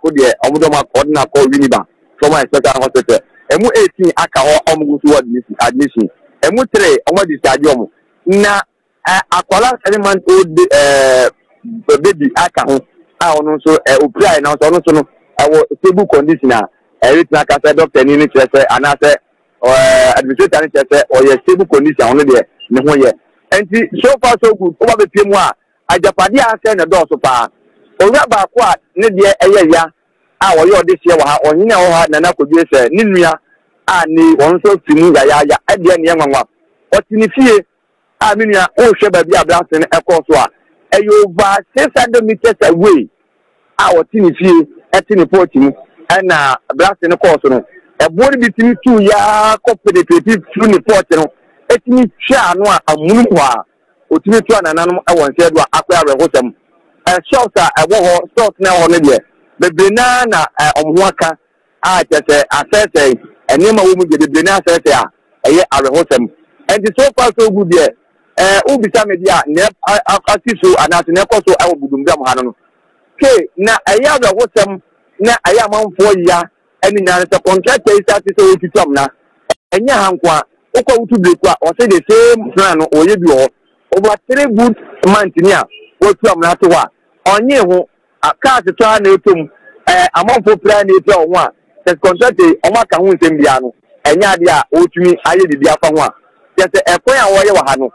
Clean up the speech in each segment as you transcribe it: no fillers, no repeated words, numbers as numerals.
baako de omudoma coordinator call Winiba from my special hospital emu 18 aka ho omugusu admission emu 3 omo discharge omo na akwala 7-month old baby aka ho a ono so oprai na so ono so no stable condition everything aka say doctor ni chese anase administrator ni chese or your stable condition ono de ne ho ye enti so far so good oba be pie mu a ajapade ase na do so pa owura ba ko a ne de eye ya a wo ye odehie wo ha onyina wo ha na na kodwe se ni nua a ni won so timu ya e de ne nwanwa otini fie a minua o hwe ba bi ablase ne ekọ so a over 600 meters away a otini fie etini port mu na ablase ne course no ebori bitimi tu ya competitive through ni port no etini hwa no a amunu kwa otimi tu anananom e won se do akwa arehosem shops a ewo ho stores na ho ne de bebrena na omho aka a tete asese enema wo mu de bebrena asese a eye arehosem and so far so good there ubisa media ne akasiso anase ne koso e obudumbia mo hanu ke na eye arehosem na eye amanfo ya eni nyane se contract is asese o titam na enya hankwa ukwa utu bekwa o say the same plan no oye bi o over 3 good months ni a o tiam na to wa onye ho akaase to na etom amanfo plan na eto ho a the contract o maka ho nsem bia no enya ade a otumi aye bibia fa ho a yese ekon a wo ye wa ha no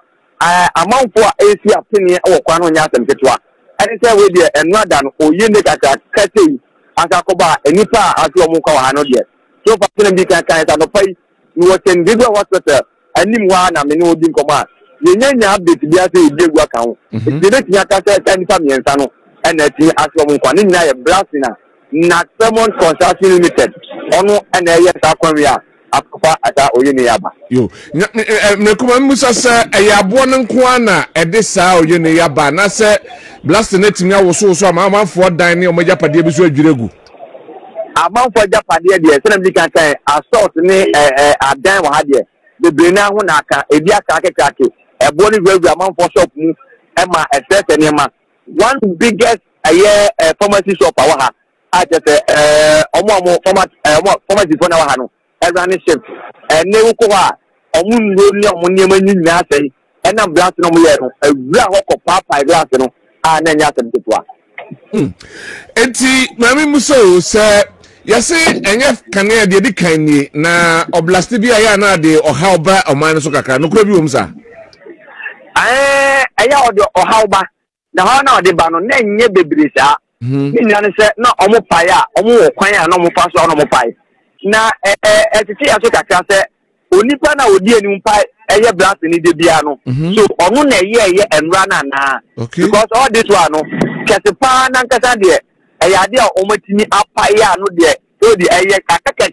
amanfo a esi apene e wo kwa no nya asem ketewa ene se we de enu ada no oye ne kaka kate akakoba enipa ati omo kwa ha no de so fa pene bi kan kan ta no pai ni wo ten bigwa hospital anim wa na me no di nkoma yenya update bia se idegu aka ho de be tinya ka se enipa miensa no ena ti ati omo kwa ni na ye blasina na Sermon Construction Limited ono ena ye ta kwanwia akfa ata oye ne yaba yo mekuma musa se eyabo ne nko na ede saa oye ne yaba na se blasina timi awoso so amanfo dan ne omaja pade bi so adwiregu amanfo japade de se na bi kan kan assault ne adan wa ha de bebrena ho na aka ebi aka akekake ebo ne wura amanfo shop mu e ma esese ne ma one biggest pharmacy shop awa ha a just omo pharmacy for na wa ha no every shift ne wo ko ha omo nro ni omo niam ni nyina asai e na glass no mo ye no awura ho ko papa glass no a na nya asem tetwa enti mami muso se yesi enye kanea de di kan ni na oblasti bi aya na de oha oba oman so kaka no kura bi wom sa aya ode oha oba na ha na ode ba no na enye bebiri sa ni nyane se na omo pai a omo wo kwan a na omo fa so na omo pai na etiti aso kaka se onipa na odi eni pai eye blast ni de bia no so onu na eye enra na because all this one no kesepa na nkasa de ade a omatimi apai a no de o de eye kakaka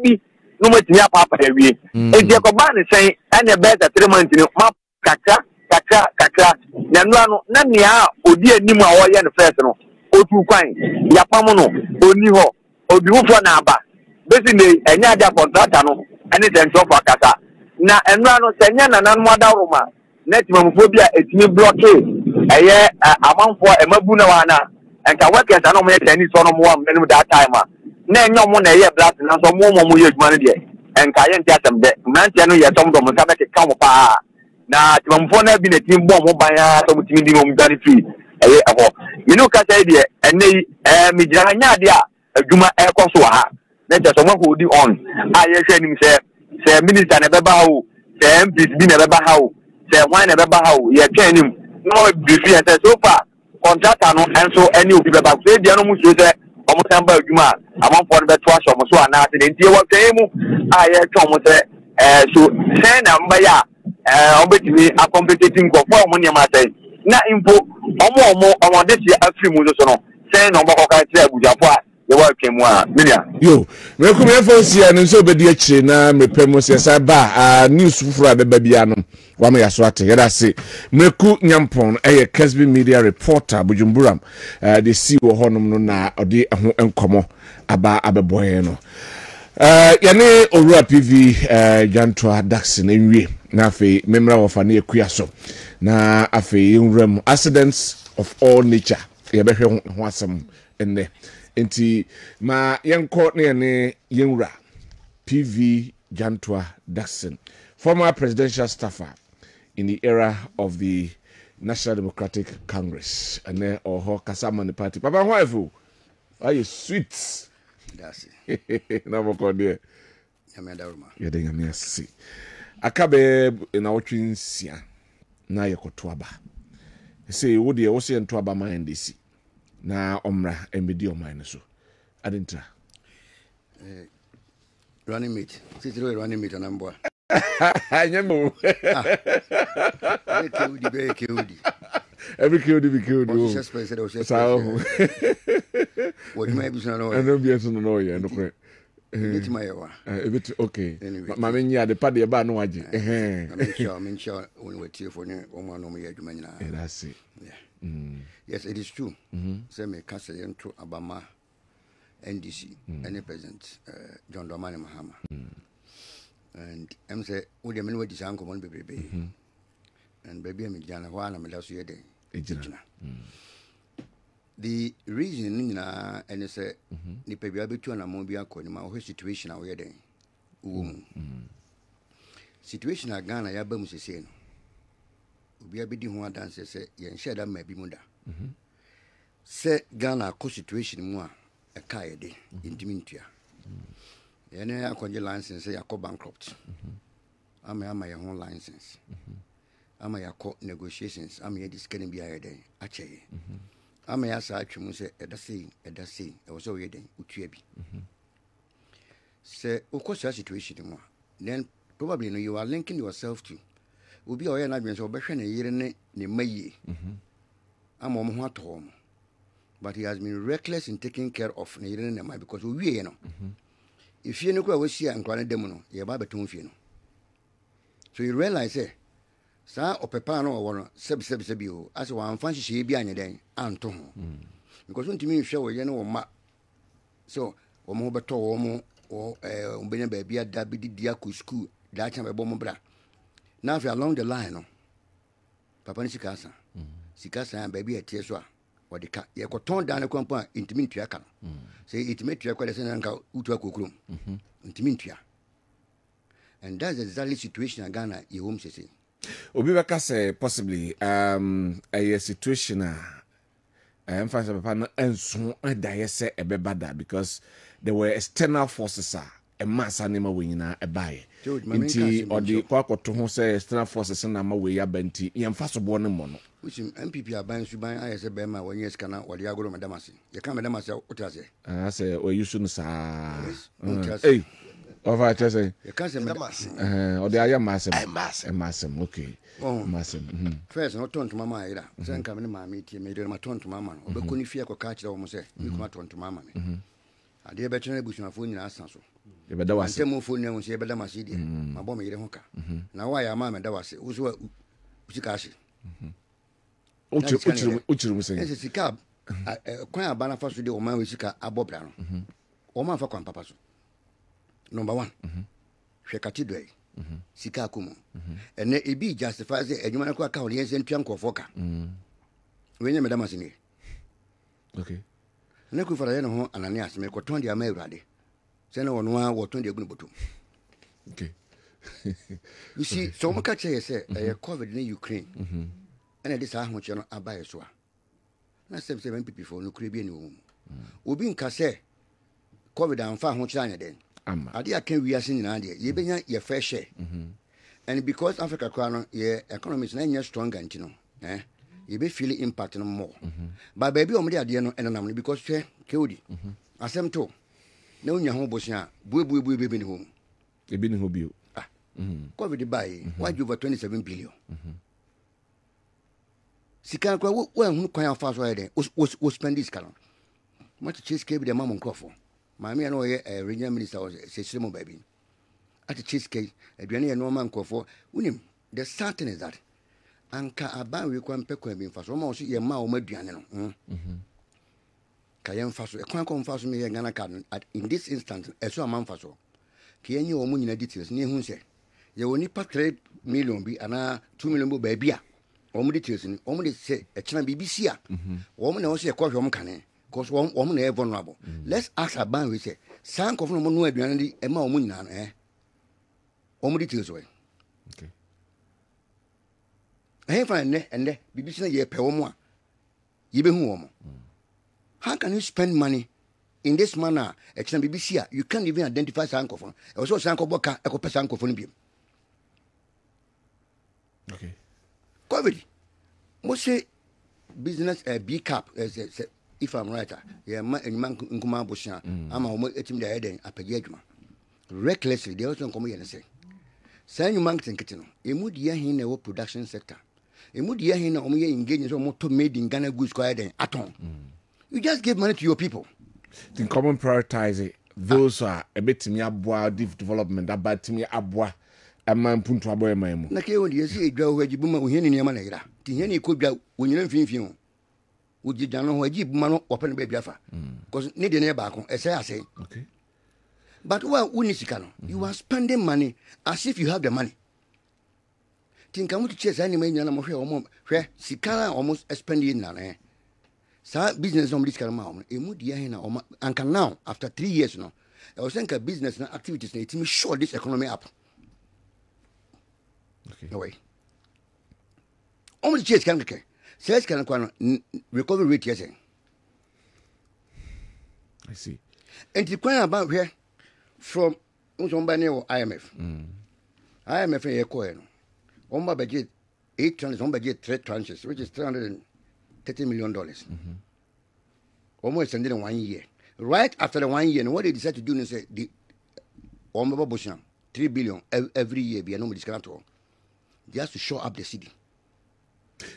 bi no matimi apa awie enti ekoba ne sen ene be 3 months ni ma kakra na no na nia odi anim a wo ye no first no otu kwan yapam no oni ho obi wufo na aba besi ne enya dia contractor no ene den so for kasa na enra no senya na nan modaruma net mamfo bi a etimi blockade eye amanfo emabu na wana enka workers na mo ye tani so no mo am na that time a na enyo mo na ye blast na so mo ye adwuma no de enka ye ntia tem de mantia no ye tom do mo sabe ke ka mo pa na mamfo na bi na tim bo mo ban ya so mo timi di mo mdani free eye abo minu ka say de ene mi jira nya de a adwuma e ko so ha na je so mo hold on aye hwe nim se minister na beba ho se MPs bi na beba ho se wan na beba ho ye twa nim no brief ye so far contractor no enso any obi beba so dia no mu so se omo tamba adwuma amanfo no beto aso mo so ana ate ntie wo twa mu aye twa mo se so se na mba ya obetimi a competing go for mo nyama sai na info omo de ti afri mu so no se na obo ka tire abujafo a ye wa twemu a media yo me kuma e fonsi an so bedi akire na mepem se sa ba news fufura beba bia no wa me yaso ate yeda se meku nyampon eye Kessben media reporter Bujumburam de si wo honom no na ode ho enkomo aba abeboye no yane owura PV Dankwah dax na nwie na afi memra wo fa na ekua so na afi nwram accidents of all nature ye behwe ho asem enne Enti ma yenko ne yenwura PV Dankwah Daxon, former presidential staffer in the era of the National Democratic Congress, and then or Kasama party. Papa, why you? Are you sweet? That's it. No more call there. You're doing a mercy. Akabe in our twins, na yakotwaba. Say, would you also enter about my NDC? Na omra embedio mine so. Adintra. Running mate. Sitting running mate on number. I know. Very killed. Every killed be killed. So, what may be so? I don't be able to know you. No, it's my hour. Okay. Mamma, the party about no idea. I'm sure when we're here for one of my human. That's it. Yes, it is true. Say me castle into Abama NDC, any President John Dramani Mahama. And I'm say, would you mean what is uncle one baby? And baby, I'm Jana, one of my last year day. The reason, and it's a Nippy Abitu and Amobia Kodima, or situation away day. Situation at Ghana, Yabum is saying. We are bidding one dance, say, and share that may be munda. Say Ghana co situation more a kayade in Dimintia. And I call your license, say I call bankrupt. I may have my own license. I may have court negotiations. I may this can be a day. Actually, I may ask you, say, at the sea, I was already then, Uchiabi. Say, of course, your situation more. Then probably you are linking yourself to. Will be our advance of Beshan a year in May. I'm on what home. But he has been reckless in taking care of Niran because we know. If you know what we see and granted demono, you're about to feel. So you realize, Sir or Pepano or Seb as one fancy she be on your day, and to because when to me show you know, so or more better or Bena baby at that biddy diaku school, that time a bomb bra. Now if you're along the line, Papa Sikasa, Sikasa and baby at Teswa. What the cat, you got torn down a compound intimate to your say it made you quite a send out to room. Intimate. And that's exactly the situation in Ghana, you home say. Obibaka say possibly a situation I'm fast upon and soon I say a bebada because there were external forces a mass animal winner a buy. Inti or the quack to who say external forces and I'm away a benti, yam fast born mono. Which MPP are buying to buy as a Bema when you can or the Agro Madamasi. You can't Madamasi, what I say? I say, well, you shouldn't say, hey, of I just say, you can't say Madamasi, or the Aya Massam, Massam, okay. Oh, Massam. First, not turn to Mamma either. Then come in my meeting, made my turn to Mamma, or Becuni Fia catch the almost say, you come turn to Mamma. I dear better bush my phone in Asanso. But there was a more phone name, say Badamasi, my bomb made a honka. Now I am Mamma, that was it, was what Uchikashi. Uchi saying, as a cab, quite a banner for the Oman Wishika, a Bob Brown. Oman for Papaso. Number one, Shekatidway, Sika Kumo, and it be justifies it, and you want to call the ancient Pianco Foca. When you Madame Massini. Okay. Neku for the home and an ass make what 20 May ready. Send on 1 or 20 Gunubutu. Okay. You see, so much I say, I covered in Ukraine. And this is much I buy as well. Not 7 people for no Caribbean room. We been Casse, COVID and far much China then. I dear can we are seeing an idea. You been your fair share. And because Africa crown, your economy is 9 years stronger, you know, you be feeling impact no more. But baby, I'm the idea and anomaly because she killed it. As I'm told, no, your home was here, boo baby home. You been who be COVID buy, why you over 27 billion. Sika kwa who kwa fast wide was spend this color. Much chase cake the mom Crawford. Mammy and a regional minister was a system baby. At the cheesecake, a Granny and Norman Crawford, William, the certain is that. Anka aban we kwan pekwa bi mfa so ma o so ye ma o maduane no kayen fa so e kwan kon fa so me ye Ghana card in this instance e so am fa so kiyenye o mu nyina details ni hu se ye woni pa 3 million bi ana 2 million ba bia o mu details ni o mu de se e kina BBC a o mu na o se e kwa hwom kane because woman are vulnerable. Let's ask a ban we say, Sank of no one aduane e ma omu nyina no omu details way. Okay. Hey fine and BBC na ye pe omu a ye be hu omu. How can you spend money in this manner? Exam BBC you can't even identify Sank of. E so Sank of boka e ko pe Sank of no bi. Okay. COVID. Most say business B cap if I'm right, yeah, man nkuma busha ama omo etim da eden apagi adwuma. Recklessly they also come here and say say you man think no emu dia hin na production sector. Emu dia hin na omo ye engage so omo to made in Ghana goods kwa eden aton. You just give money to your people. The common prioritize those are a bit me abwa development about me abwa man puntu aboy mamu na ke wodi yesi edwa ho agibuma oheni niam na yira ti heni kodwa wonyina mfinfin ho wogi dano ho agibuma no open ba biafa because need na ba ko ese ase. Okay. But when you are spending money as if you have the money. Think I'm to chase any man na mo hwe sikana almost spending na eh. Sa business on this kind emu dia he na anka now after 3 years no I was saying business and activities na it me show this economy up. Okay. No way. Only chase can okay. Sales can recovery rate yes. I see. And the question about here from somebody IMF. IMF here coin. On my budget 8 tranches, on budget 3 tranches, which is $330 million. Almost ended in 1 year. Right after the 1 year, and what they decided to do is say the Busham 3 billion every year be a normal discount to all. Just to show up the city.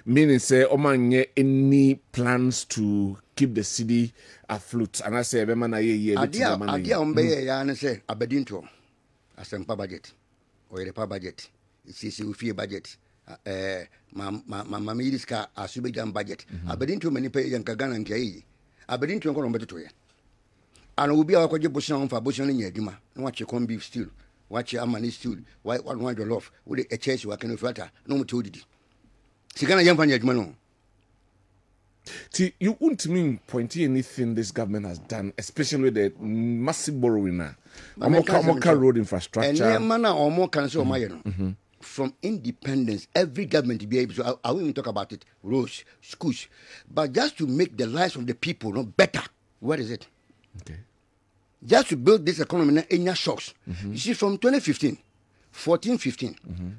Meaning, say, Omanye any plans to keep the city afloat? And I say, man, idea and say, Aberdeen to a semper budget or a budget. It's a fee budget. Mamma a Subijan budget. Aberdeen to many pay and Kagan and Kay. Aberdeen to go on better to you. And will be our Bushon for Bushon in Yadima. Watch your corn beef stew. Watch your money stew. Why one your love? With a chase you can flatter. No more told it. Sigana young man. See, you won't mean pointing anything this government has done, especially the massive borrowing now. More road infrastructure. And manner or more cancel my from independence, every government to be able to I won't even talk about it, roads, schools. But just to make the lives of the people better. What is it? Okay. Just to build this economy in your shocks. You see, from 2015, 14-15,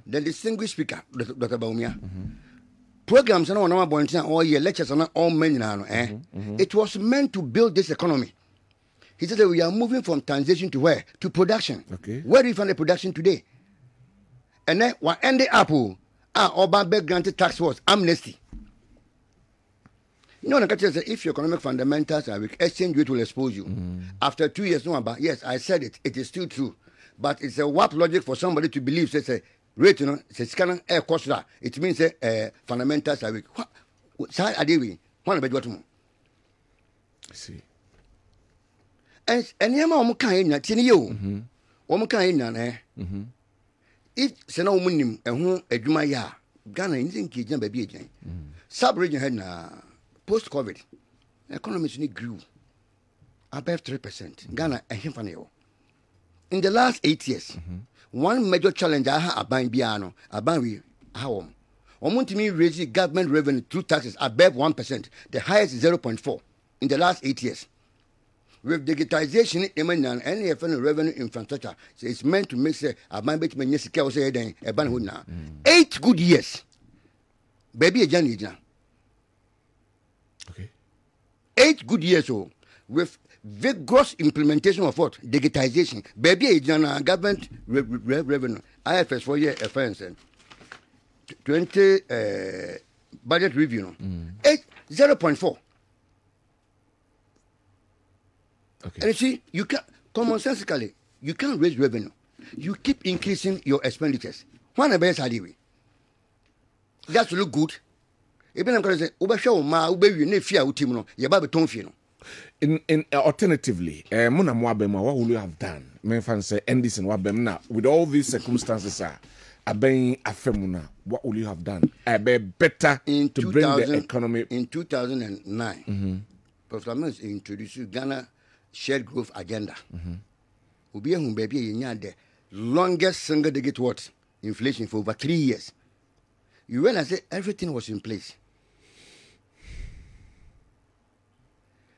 the distinguished speaker, Dr. Baumia, programs and all year lectures and all men it was meant to build this economy. He said that we are moving from transition to where? To production. Okay. Where do you find the production today? And then what ended up Obama granted tax was amnesty. You know, if your economic fundamentals are weak, exchange rate will expose you. After 2 years, no, but yes, I said it. It is still true. But it's a warped logic for somebody to believe, say, rate, it's kind of air cost. It means fundamentals are weak. What are they weak? I see. And Yama Omuka in you. Omuka in if Sena Munim and whom a Jumaya, Ghana in Kijan baby again. Sub region had post COVID, economy grew above 3%. Ghana a himfaneo. In the last 8 years, one major challenge I had about Biano, about how me raise government revenue through taxes above 1%, the highest 0.4 in the last 8 years. With digitization, any revenue infrastructure, so it's meant to make say a man bet me say then a ban 8 good years. Baby a journey. Okay. 8 good years with vigorous implementation of what? Digitization. Baby a government revenue. IFS 4 year offense 20 budget review. 0.4. Okay. And you see, you can commonsensically you can't raise revenue. You keep increasing your expenditures. One of the best idea. That's to look good. Even I'm going to say, "Ubasha ma ubewi ne fear utimono yaba beton fie no." In alternatively, muna mwabema, what will you have done? Me fan say, Endison wabem with all these circumstances aben afemuna, what will you have done? Better in to bring the economy in 2009. Professor Mills introduced Ghana shared growth agenda. Obi ehun baby yenya the longest single digit what inflation for over 3 years. You realize that everything was in place.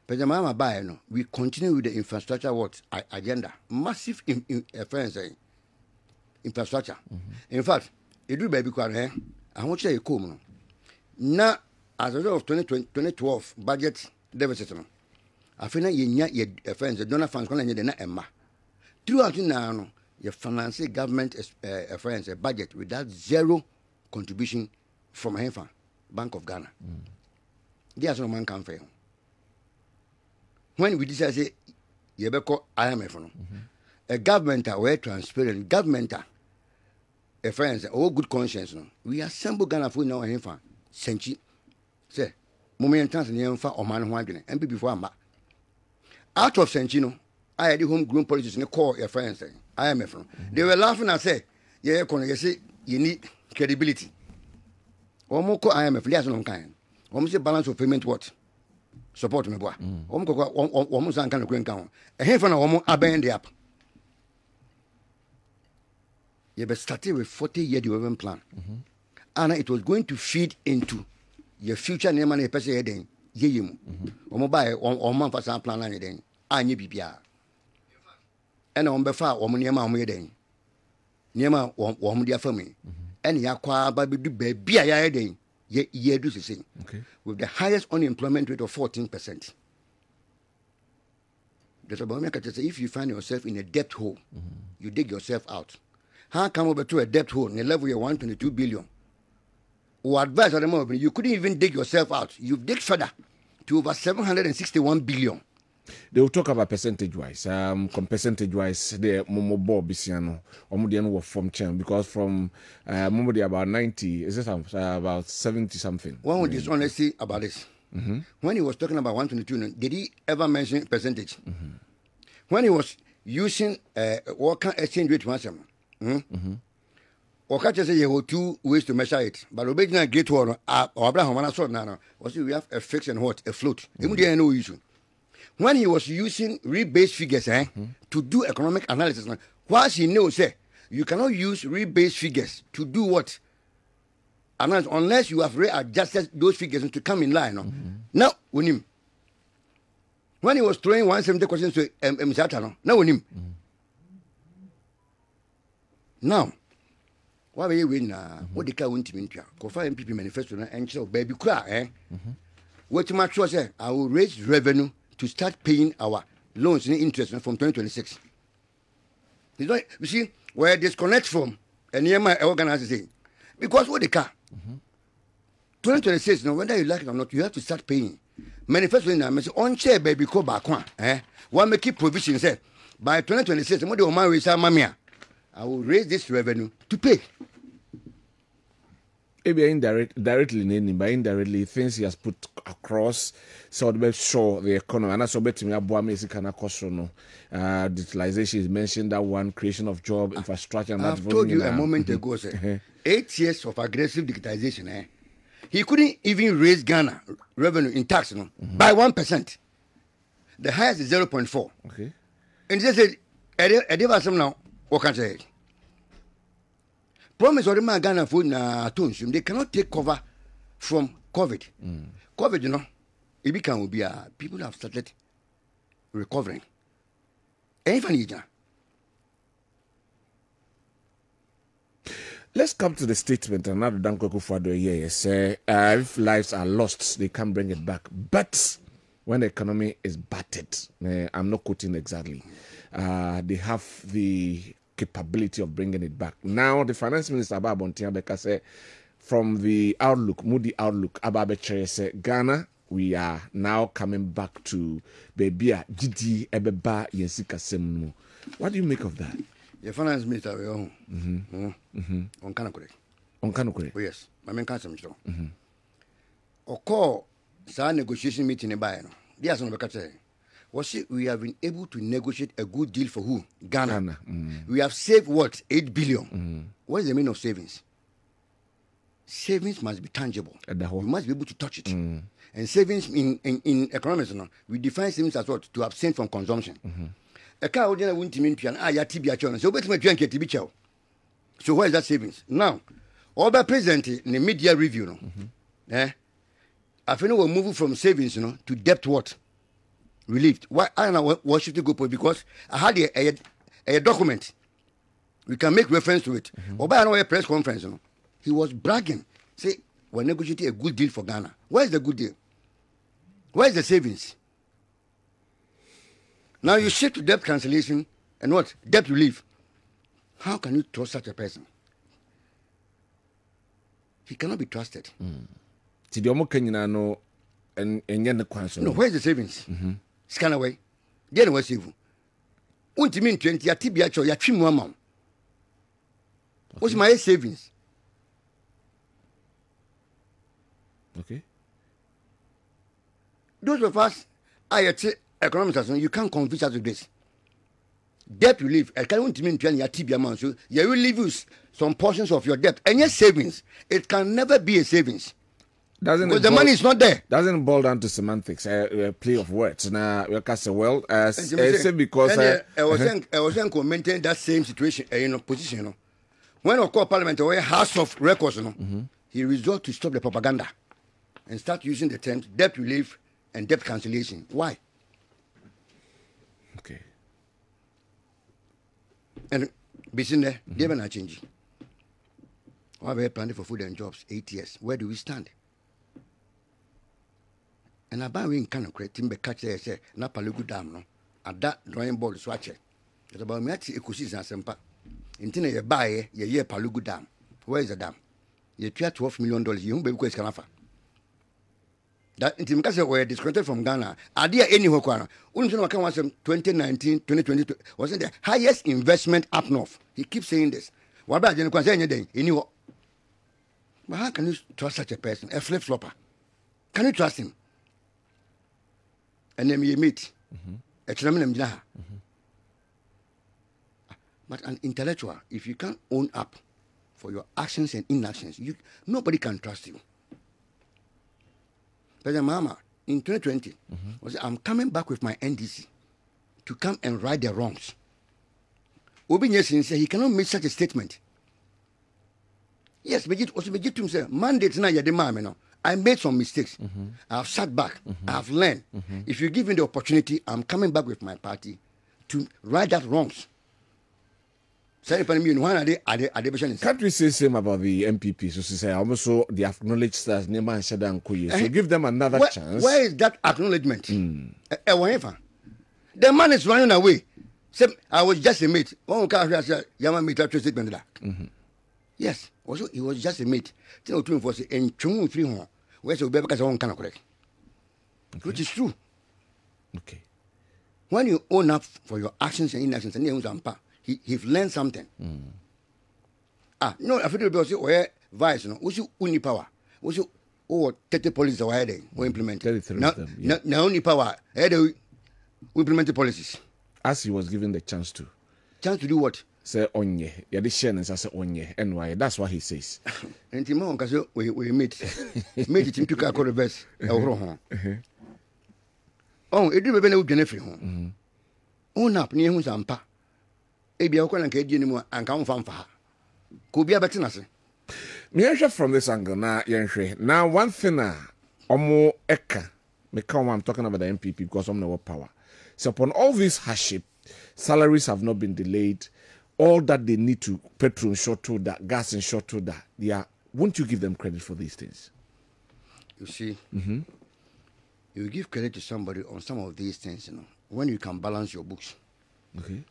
But the mama buy no, we continue with the infrastructure what agenda, massive infrastructure. In fact, it do baby kware. I want to say come now as a result of 2012 budget deficit no. Afina yenya ye friends the donor funds kono nye de na emma. Throughout now you finance government friends a budget without zero contribution from Henfa Bank of Ghana. There's no man can fail. When we decide say you be call IMF no. A government are transparent government a friends all good conscience no. We assemble Ghana for now Henfa senchi say moment chance ni Henfa o man ho adwene MP before amba. Out of senchi no I had the homegrown politics and call your friends IMF no. They were laughing and say yeah you say you need credibility. Omo ko IMF liason on kan. Omo say balance of payment what? Support me boa. Omo ko omo san kan kwen kan. E he fa na omo abend up. You be started with 40-year development plan. And it was going to feed into your future name and person heading. Ye mu. Omo buy omo fa san plan na den. Anye bibia. And on befa omo niam omo yeden. Niam omo dia family. And yakwa baby do baby ya den. Ye do the same. Okay. With the highest unemployment rate of 14%. That's about me. If you find yourself in a debt hole, you dig yourself out. How come over to a debt hole in a level of 122 billion? Or advice at the moment, you couldn't even dig yourself out. You've dig further to over 761 billion. They will talk about percentage-wise. Percentage-wise, the Momo Bob Bisiano, Omudian were from Chen, because from Momodi about 90, is it about 70 something? One would dishonestly about this. When he was talking about 122, did he ever mention percentage? When he was using what can exchange rate once or catch say you have 2 ways to measure it, but original great one or Abraham now was we have a fixed and what a float. Immediately no issue. When he was using rebase figures to do economic analysis, whilst he knows you cannot use rebase figures to do what? Analysis, unless you have readjusted those figures to come in line. Now, when he was throwing 170 questions to Mzata, now when him. Now, why are you win? What the car went to me? Kofa MPP manifesto and show baby cry, What my choice say? I will raise revenue to start paying our loans and interest from 2026. You see, where disconnect from and near my organization. Because what the car? 2026, now whether you like it or not, you have to start paying. Manifesto in a on chair baby ko back one. One make keep provision say by 2026, what the Oman will say, Mamia, I will raise this revenue to pay. Maybe directly, but indirectly, things he has put across, so to make sure the economy, and that's what me digitalization is mentioned, that one, creation of job, infrastructure, and I've told you a moment ago, sir, 8 years of aggressive digitization, he couldn't even raise Ghana revenue in tax by 1%. The highest is 0.4. Okay. And they said, now, what can I say? Promise or my Ghana food na tonsum. They cannot take cover from COVID. COVID, you know, it become be people have started recovering. Let's come to the statement. Another Dankwah for the year. Say, if lives are lost, they can bring it back. But when the economy is battered, I'm not quoting exactly. They have the capability of bringing it back. Now, the finance minister Abba Bontiabeka said, from the outlook, Moody outlook, Abba said, Ghana, we are now coming back to Bebia, Gidi, Ebeba, Yensika Semu. What do you make of that? The finance minister, on Kanakure. On Kanakure? Oh, yes. I mean, Kansam. Or call sa negotiation meeting in Bayern. There's no Bekate. We have been able to negotiate a good deal for who? Ghana. We have saved what? 8 billion. What is the meaning of savings? Savings must be tangible. You must be able to touch it. And savings in economics, we define savings as what? To abstain from consumption. A car would not want to mean ya tibia chon. So bet me drink a tibia. So where is that savings? Now, all by present in the media review, I feel we're moving from savings, to debt what? Relieved. Why I don't know what should go for, because I had a document. We can make reference to it. Or by a press conference, he was bragging. Say, we're negotiating a good deal for Ghana. Where is the good deal? Where is the savings? Now you shift to debt cancellation and what? Debt relief. How can you trust such a person? He cannot be trusted. No, where is the savings? Scan away. Then what's evil? Won't you mean 20 ya tibia cho ya trim one? What's my savings? Okay. Those of us, economics, you can't convince us with this. Debt relief, I can't mean 20 ya tibia man. So you will leave you some portions of your debt. And your savings, it can never be a savings. Because the money is not there. Doesn't boil down to semantics, a play of words. Now, because I was commenting that same situation, position. When I call Parliament or House of Records, he resolved to stop the propaganda and start using the terms debt relief and debt cancellation. Why? Okay. And between there, they are not changing. Why are we planning for food and jobs? 8 years. Where do we stand? And I buy in kind of create timber catch there, say, na palugu dam, no. At that drawing board swatch. It's about me at ecosystem and sempa. Intina ye buy ye palugu dam. Where is the dam? You pay $12 million. You won't be because Kanafa. That intimate were discredited from Ghana. Idea any Hokwana. Until 2019, 2020 wasn't the highest investment up north. He keeps saying this. What about the anything? But how can you trust such a person? A flip flopper. Can you trust him? And then you meet a chairman. But an intellectual, if you can't own up for your actions and inactions, nobody can trust you. But Mama, in 2020, was I'm coming back with my NDC to come and right the wrongs. Obi Nyesin said he cannot make such a statement. Yes, but it also begin to say, mandate na yede mama no. I made some mistakes. I've sat back. I've learned. If you give me the opportunity, I'm coming back with my party to right that wrongs. Can't we say same about the MPP? So say also they acknowledge that Nema and Dankwah. So give them another chance. Where is that acknowledgement? The man is running away. I was just a mate. One guy said, "Yama mate that statement." Yes, also he was just a mate. Tell you for say and chung free home. Where's the baby? Because I kind of correct, which is true. Okay. When you own up for your actions and inactions, and he's learned something. No, I feel to be where vice, no, what's your only power? What's your 30 policies are there we implement? Now only power, we implement the policies. As he was given the chance to. Chance to do what? Say onye. Yeah, this share and say onye. And why? That's what he says. And Timon can say we meet it into car reverse. Oh, it didn't be no benefit home. Own up near who's ampa. Ebi akwala nke edi nimu anka mfa mfa ko bia beti na se me from this angle na yenhwe now one thing omo eka me come I'm talking about the MPP because I'm no power. So upon all this hardship, salaries have not been delayed, all that they need to petrol short to that, gas and short to that. Yeah, won't you give them credit for these things? You see, you give credit to somebody on some of these things, when you can balance your books. Okay.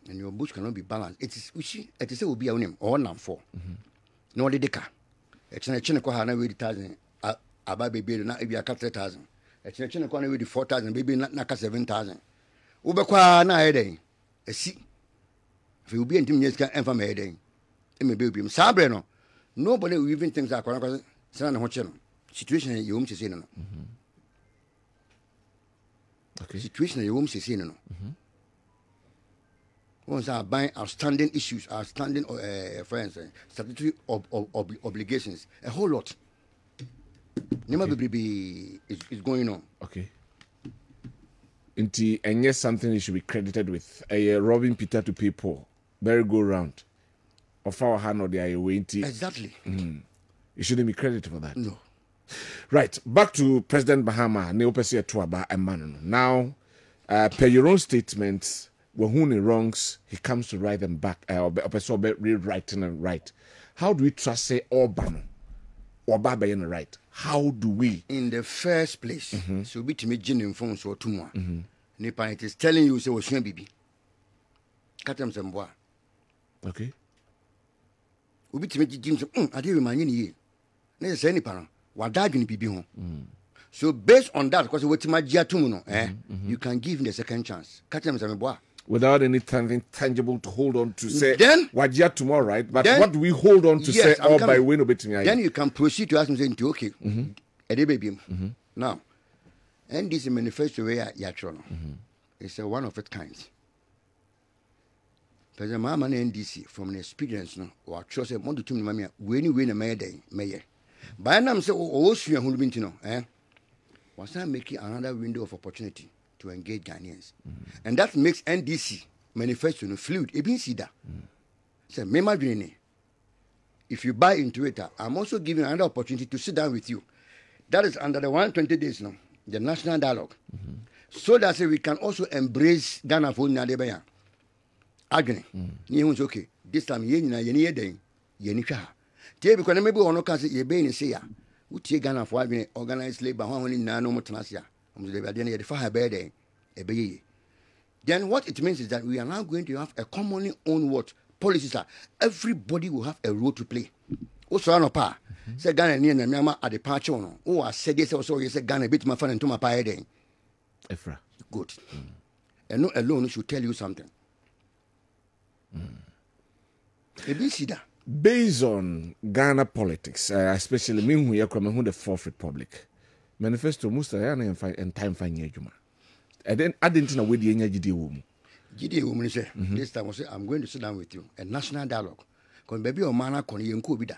And your books cannot be balanced. It is will be a name or number 4. No, the deca. It's a chin corner with 1,000. About baby, not be a 3,000. It's a chin corner with 4,000, baby, not 7,000. Ubaqua na heading. A sea. If you be in 10 years, can inform a heading. It may be Sabreno. Nobody will even think that San Hochel. Situation in your home, she said, no. Okay. Situation in your home, she said, no. Once I buy outstanding issues, outstanding statutory obligations, a whole lot. is going on. Okay. And yes, something you should be credited with. Robbing Peter to pay Paul. Very go round. Of our hand or the way. Exactly. You shouldn't be credited for that. No. Right. Back to President Mahama. Now, per your own statements, when wrongs, he comes to right them back. Rewriting and right. How do we trust say Obama? Obama in the right? How do we? In the first place, so be to me genuine phone so tomorrow. Nipa it is telling you say was baby. Katam Zambwa. Okay. Ubi to me Jim I did remind you. Never say any parent. What died in BB home. So based on that, because what my Giatumuno, you can give him the second chance. Katam Zambwa. Without anything tangible to hold on to say, then what you tomorrow, right? But then, what do we hold on to say, by way of it? Then you can proceed to ask him, saying, okay, baby. Now, and this manifesto where Yatron is a one of its kinds. President Mahama and NDC, from an experience, no, or trust a month to me, when you win a mayor. By now, say, oh, she who been to know, was I making another window of opportunity to engage Ghanaians. And that makes NDC manifesto fluid. Even see that. So, if you buy into it, I'm also giving another opportunity to sit down with you. That is under the 120 days now, the national dialogue. So that we can also embrace Ghana for Nadebaya. Agony. Okay. This time, ye day, because maybe on no case, ye be say, who take Ghana for having organized labor, how many no more tenacia. Then what it means is that we are now going to have a commonly owned what policies are. Everybody will have a role to play. Also, no pa. Say Ghana near Myanmar at the patch on. Oh, I said this also. You said Ghana bit my fun into my pie day. Efra. Good. And not alone should tell you something. Based on Ghana politics, especially me who are coming the Fourth Republic. Manifesto most and time fine Juma. And then I didn't know where the GD woman. GD woman say, this time I say, I'm going to sit down with you. A national dialogue. Because baby or mana con you and Kubida.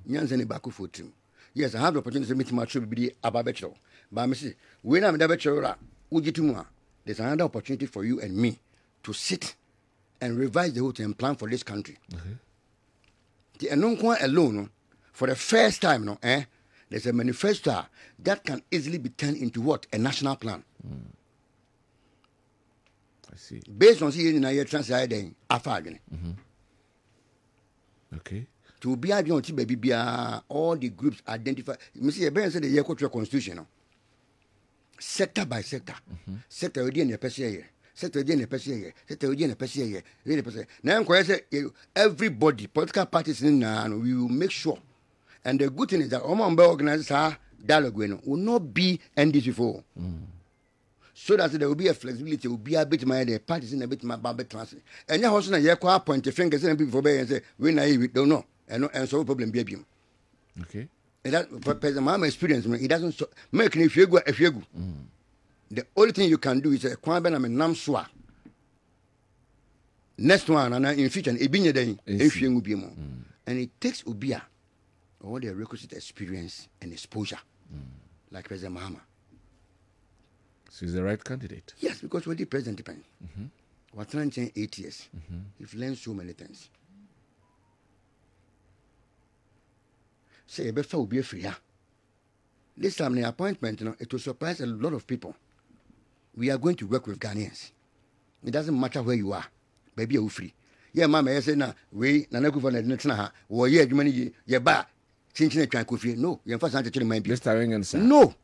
Yanzani Baku for him. Yes, I have the opportunity to meet my trip be a bachelor. But I say, when I'm the bachelor, Ujitumwa, there's another opportunity for you and me to sit and revise the whole thing and plan for this country. The Anonkwa alone, for the first time, no, there's a manifesto that can easily be turned into what? A national plan. I see. Based on seeing in a year translated afagin. Okay. To be a baby, all the groups identify. Mr. Ben said the year constitution. Sector by sector. Sector within a PCA. Sector within a PCA. Sector within a PCA. Now, everybody, political parties in we will make sure. And the good thing is that Omamba organizers are dialogue will not be NDC for. So that there will be a flexibility, will be a bit my parties in a bit my barber transit. And your house and a point your fingers and people and say, we naive, don't know. And so problem baby. Okay. And that President Mahama experience, it doesn't make if you go. The only thing you can do is a Kwabena and Namswa. Next one, and in future, a binya day, if you will be more. And it takes Ubia all the requisite experience and exposure, like President Mahama. So he's the right candidate. Yes, because when the president depends. We're trying to change 8 years. You've learned so many things. Say, Befa will be a free. This time, the appointment, it will surprise a lot of people. We are going to work with Ghanaians. It doesn't matter where you are. Baby, you're free. Yeah, Mama, I say, now, we, Nanaku for the next ha, or yeah, you money, yeah, ba, Cincinnati Trancofi. No, you're first answer my people. No.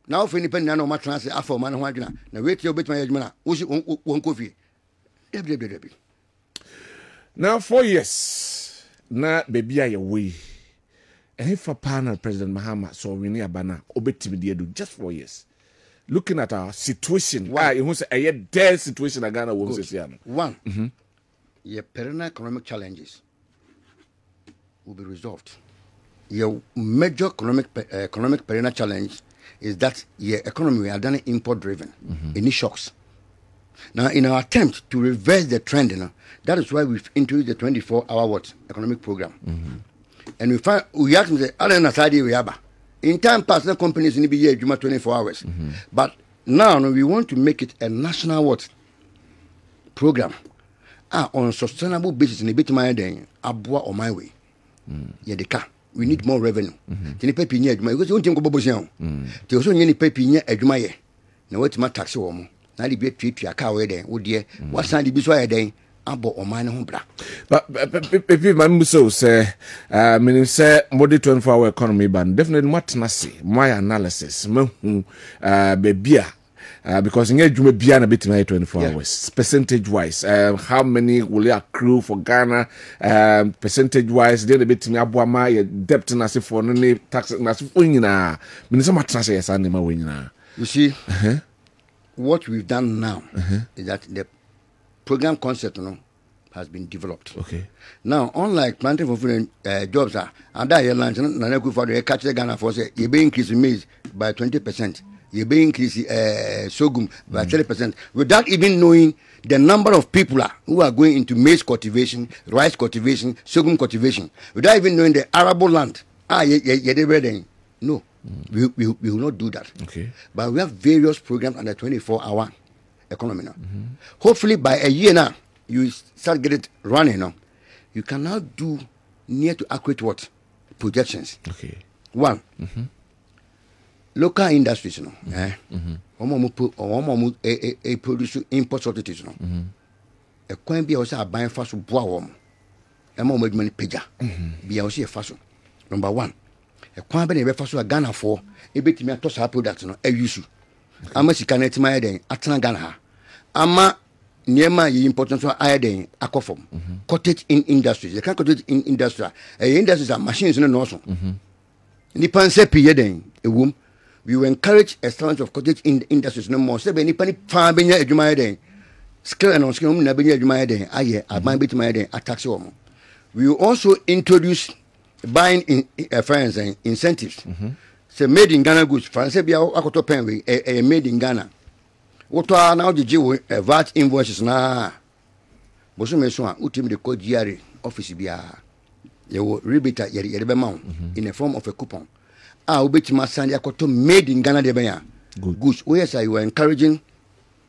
Now, for independent, no matter transit, after man, now wait your bit my man, won't coffee. Now, 4 years, na baby, I away. And if a panel President Mahama saw we near Bana, obetimidia just 4 years. Looking at our situation, why you say a dead situation in Ghana won't say one. Your perennial economic challenges will be resolved. Your major economic perennial challenge is that your economy we are done import driven. Any shocks. Now, in our attempt to reverse the trend, that is why we've introduced the 24-hour economic program. And we have to say, other than we have In time past, the companies need to be here 24 hours. But now we want to make it a national program. On sustainable basis in a bit my day, abwa on my way. Yedeka. We need more revenue. Tini pepi nye adwuma. Because you think about bosia. Te also nye ni pepi nye adwuma ye. Na what ma tax wo mo. Na li be twa ka we den. Wo de what san di bi so ye den abo o man ho bra. But pepi man so say meaning say modi 24-hour economy ban definitely what na say my analysis mahu bebia because in Juma Biana bit 24 hours. Percentage wise, how many will you accrue for Ghana? Percentage wise, then a bit me abuama debt nasi for no tax nasi winina. Minisama transfer yes anima winina. You see, what we've done now is that the program concept has been developed. Okay. Now, unlike planting for food jobs, and that airlines and for the catch the Ghana for say you be increasing maize by 20%. You be increasing sorghum by 30%, without even knowing the number of people who are going into maize cultivation, rice cultivation, sorghum cultivation, without even knowing the arable land. No, we will not do that. Okay. But we have various programs under 24-hour economy now. Hopefully by a year now, you start getting it running now. You can now do near to accurate projections. Okay. One. Local industries, produce import substitutes, a coin be also buying fast bois, a more money pager, be also a fast. Number one, a coin be a fast Ghana for a bit me a toss products, a use. Ama si can my day, Atana Ghana. Ama near important so I day, a coffin. Cottage in industries, the cottage in industry, industries are machines in the north. Nipan se pieden, a womb. We will encourage establishment of cottage in industries no more. So any penny farm benya adwuma den. Skill and skill na benya adwuma den. Aye, aban bit my den tax wo. We will also introduce buying friends and incentives. So made in Ghana goods. France bia akoto pen we made in Ghana. Woto now the G VAT invoices na. Boso me so a utim de code GRA office bia. You will rebate ye be ma in the form of a coupon. Ubetima Sandy Akoto made in Ghana de Baya. Good. Yes, I were encouraging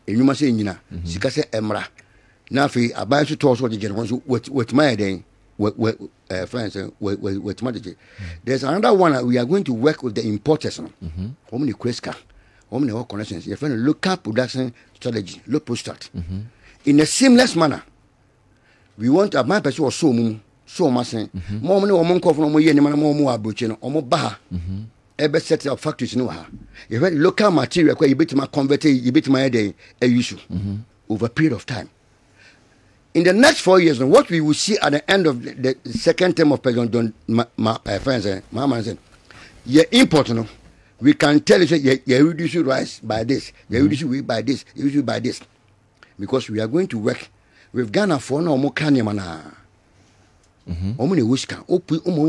a new machine, Sikase Emra. Nafi, a buy to toss what the general with my day, friends, with Madaji. There's another one we are going to work with the importers. How many Queska, how many all connections? Your friend local production strategy, local start. In a seamless manner, we want a man person or so much. More money or more coffee, more yen, more abuchino, or more baha. Ever set up factories no ha. You have local material where you bit my convert, you bit my day a issue over a period of time. In the next 4 years, what we will see at the end of the second term of President friends, you import, we can tell you you reduce rice by this, you reduce wheat by this, you reduce by this, because we are going to work with Ghana for no more canyon. Omuni wishka,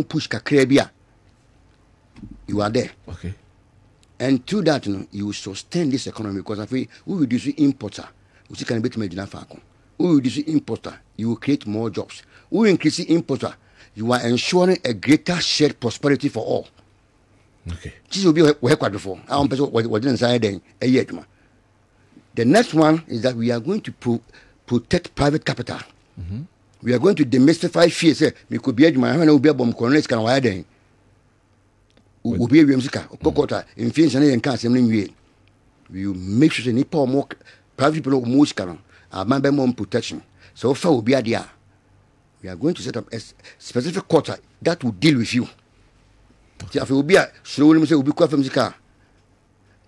push kakrebia. You are there. Okay. And to that, you will sustain this economy because I feel we reduce importer. We can bet me dinafako. We reduce importer, you will create more jobs. We increase importer, you are ensuring a greater shared prosperity for all. Okay. This will be what before. I don't inside then a year. The next one is that we are going to protect private capital. We are going to demystify fear. Say, we could be a man who be a bomb colonist can wire then. Will be a musica, Kokota, in Finch and Cancer. We will make sure that Nippon more private people of Muscaron are member protection. So far, will be idea. We are going to set up a specific quarter that will deal with you. If it will be a slow, we will be quite from the car.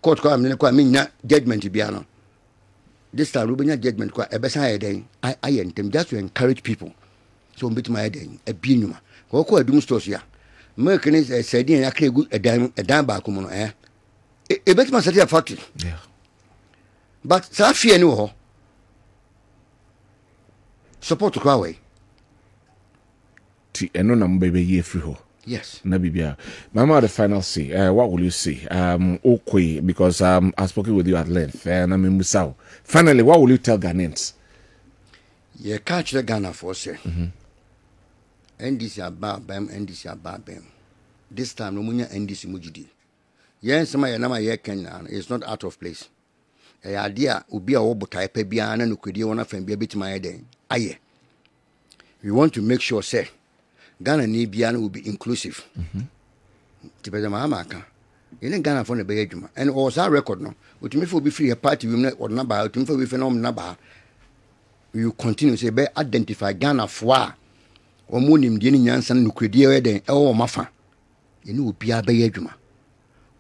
Court come, I mean, judgment to be ano. This time, we will not judgment. A best day. I intend just to encourage people. So, bit my day, a binuma. Go doom stores here. American is said, I create a dime back. A bit must have a factory. Yeah. But Safi no support to Kwabena. And no number baby year free. Yes. Nabibia. Mama, the final say. What will you say? Okay, because I've spoken with you at length, and I'm in Musau. Finally, what will you tell Ghanaians? You catch the Ghana for say. NDC about them, NDC about them. This time, no munya NDC mujidi. Yes, my nama ye Kenya is not out of place. A idea would be a obotai pebiana and ukudi one of them be a bit my day. Aye. We want to make sure, say, Ghana and Biana will be inclusive. Tipeza Mahamaka. In Ghana for the Bayajuma. And also our record no. But me for be free a party we or number, to me for we phenom number. We will continue to say identify Ghana for or moon Dini Yansan Nukudia then or Mafa. You know be a Bayajuma.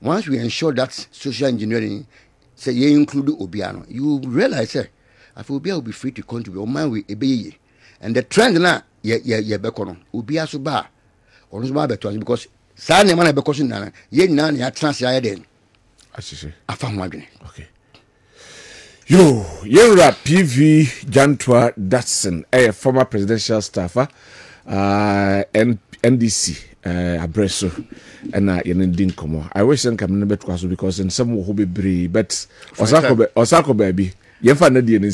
Once we ensure that social engineering say you include Obiano, you realize say Afobia will be free to contribute or man with a and the trend now bekono Ubia Suba or Nuba because Sane man because nana ye nan ya transfer den. Asise. Afam wadwene. Okay. Yo, Yenra PV Dankwah Datsun, a former presidential staffer, NDC, Abreso, and Yenin Komo. I wish I can remember because in some who be brave, but Osako baby, Yefa Nadian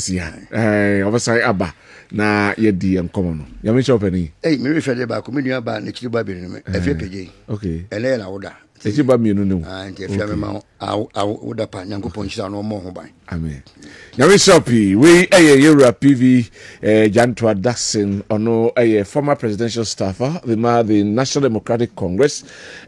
oversight Abba, na Yedi and Common. Yamisha Penny. Hey, me refer the back, community about next to Baby, FPG. Okay. Elena order. It's about me, no. And if you have I would have Yango Poncha no more by. Amen. Yamisha, we a Euro PV Dankwah Datsun, or a former presidential staffer, the National Democratic Congress,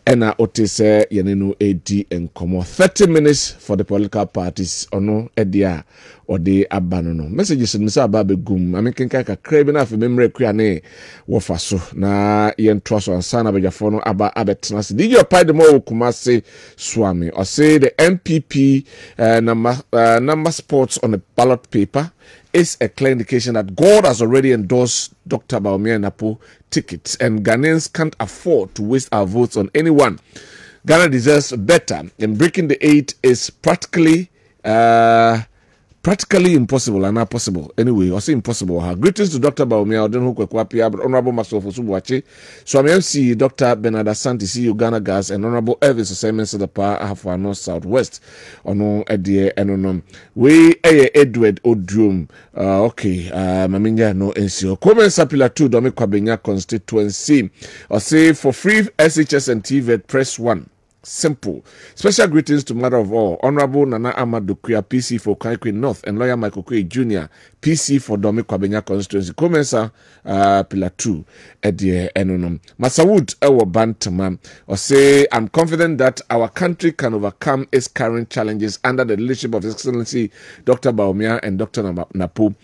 and Otis Yaninu AD and Como 30 minutes for the political parties, or no, Edia. Or the abandon messages in Mr. Baby Gum. I mean, can craving after memory creane wafaso na yen trust on Sana Bejafono Abba Abetnas. Did you apply the more Kumasi Swami or say the MPP number spots on the ballot paper is a clear indication that God has already endorsed Dr. Bawumia Napo tickets and Ghanaians can't afford to waste our votes on anyone. Ghana deserves better, and breaking the 8 is practically impossible and not possible. Anyway, I say impossible. Greetings to Dr. Bawumia, Honorable Masofu Subuachi, Swami MC, Dr. Bernard Asante, CEO Ghana Gas, and Honorable Elvis Osemens of the Power Afro North Southwest. Ono Edie Enonom. We Edward Odrum. Okay, Maminya no NCO. Kwabena Sapila 2, Kwabena constituency. I say for free SHS and TVET, press 1. Simple. Special greetings to Mother of All, Honorable Nana Amadou Kuya, PC for Kaikwe North, and Lawyer Michael Kuya Jr., PC for Kwabena constituency. Komensa Pillar 2, Edie Enonom. Masawood Ewo Bantama, or say, I'm confident that our country can overcome its current challenges under the leadership of His Excellency Dr. Bawumia and Dr. Napo.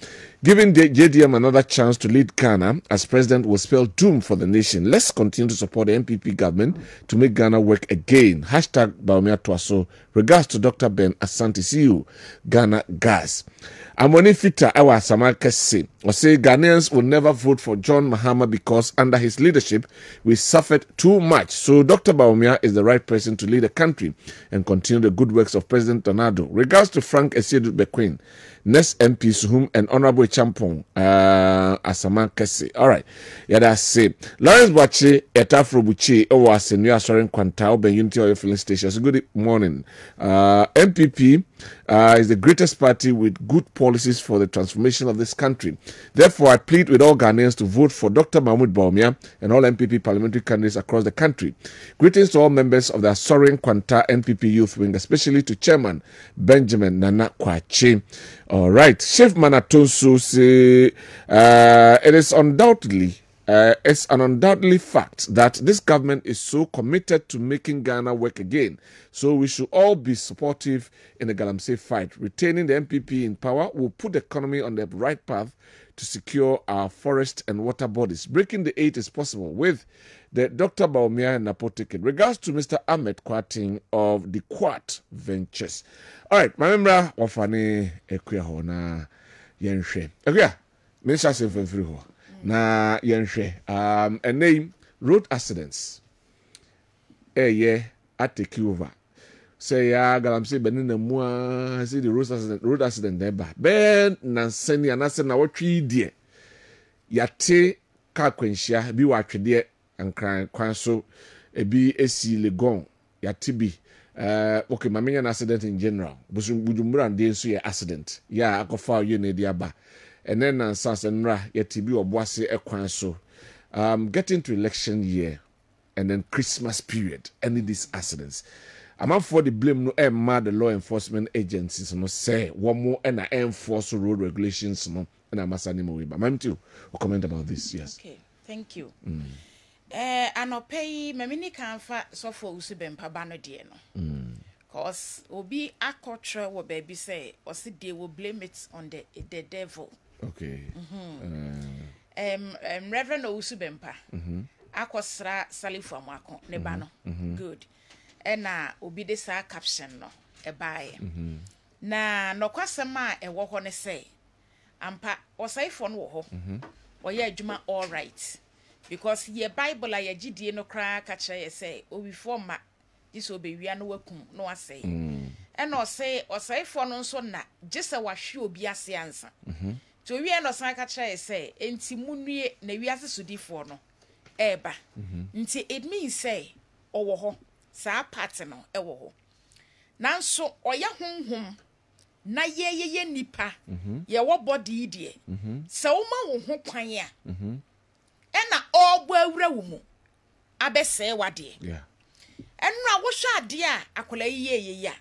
Giving the JDM another chance to lead Ghana as president will spell doom for the nation. Let's continue to support the MPP government to make Ghana work again. Hashtag Bawumia Twaso. Regards to Dr. Ben Asante, CEO, Ghana Gas. Amoni Fita Ewa Samarka say, Ghanaians will never vote for John Mahama because under his leadership, we suffered too much. So Dr. Bawumia is the right person to lead the country and continue the good works of President Tornado. Regards to Frank Esiedu Bequin, next MP Suhum and Honorable Champon, Asaman Kese. All right. Yeah, that's it. Lawrence Bache, Etafro Buchi, Owa New Assuring Quanta, Ben Unity Oil Filling Stations. Good morning. MPP is the greatest party with good policies for the transformation of this country. Therefore, I plead with all Ghanaians to vote for Dr. Mahmoud Bawumia and all MPP parliamentary candidates across the country. Greetings to all members of the Assuring Quanta NPP Youth Wing, especially to Chairman Benjamin Nana Kwache. All right. Chef Manatonso say it is undoubtedly it's an undoubtedly fact that this government is so committed to making Ghana work again. So we should all be supportive in the Galamsey fight. Retaining the MPP in power will put the economy on the right path to secure our forest and water bodies. Breaking the 8 is possible with the Dr. Bawumia and Napo ticket. Regards to Mr. Ahmed Kwating of the Quat Ventures. All right, my member wafani ekuya ho na yenhwe. Ekuya, me sha se free ho. Na yenhwe. A name road accidents. Take over. Say ya Galamsey benina mua see the road accident there ba. Ben nanseni anase na watwi die. Yate ka kwenhia bi watwede ankran kwan so ebi esi legon yate bi. Okay, mamenya an accident in general. Bujumbura and den so ye accident. Yeah, akofa you ne dia ba. And then Sansenra yate bi oboase ekwan so. Getting to election year and then Christmas period, any these accidents. I'm for the blame no mad the law enforcement agencies no say one more and I enforce road regulations no and I'm asking him but I'm too comment about this. Yes. Okay, thank you. Anopay memini kanfa so for usibempa bano die no. Cause obi akotre wo baby say or see they will blame it on the devil. Okay. Reverend Usubempa. Akosra salifu amako ne ba no. Good. Ena obi de sa caption no e bae. Na no kwasema e wo ho ne say ampa osaifo no wo ho. Oye adwuma all right. Because ye Bible a ye gidie no kra ka kire ye say obi forma this obewia no wakum no asay. Ena say osaifo no nso na gise wahwe obi ase ansa. To we no san ka kire ye say enti munue na wiase sudifo no eba. Nti it means say owo ho sa part no ewo ho. Nanso oya honhom na ye nipa ye wo body die. Sa wo ma wo ho kwan a. Ena ogbo awura wo mu abese wade. Yeah. Enra wo hwa ade a akola ye ya.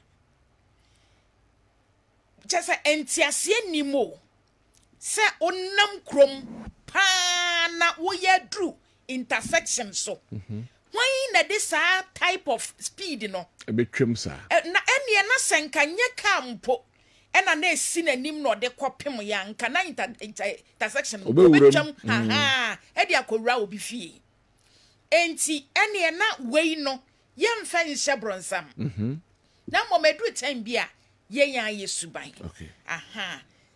Chese entiase nimo. Se onam krom pa na wo ye dru intersection so. Why na this type of speed no? A bit trim sir. Na ene na senka nye kampo. Ena na esi nanim no de kwopem ya nka na intersection obetwam e de akowura obi fie. Enti ene na wei no ye mfa nhye bronsam. Na momedu time bia ye yan yesuban. Okay.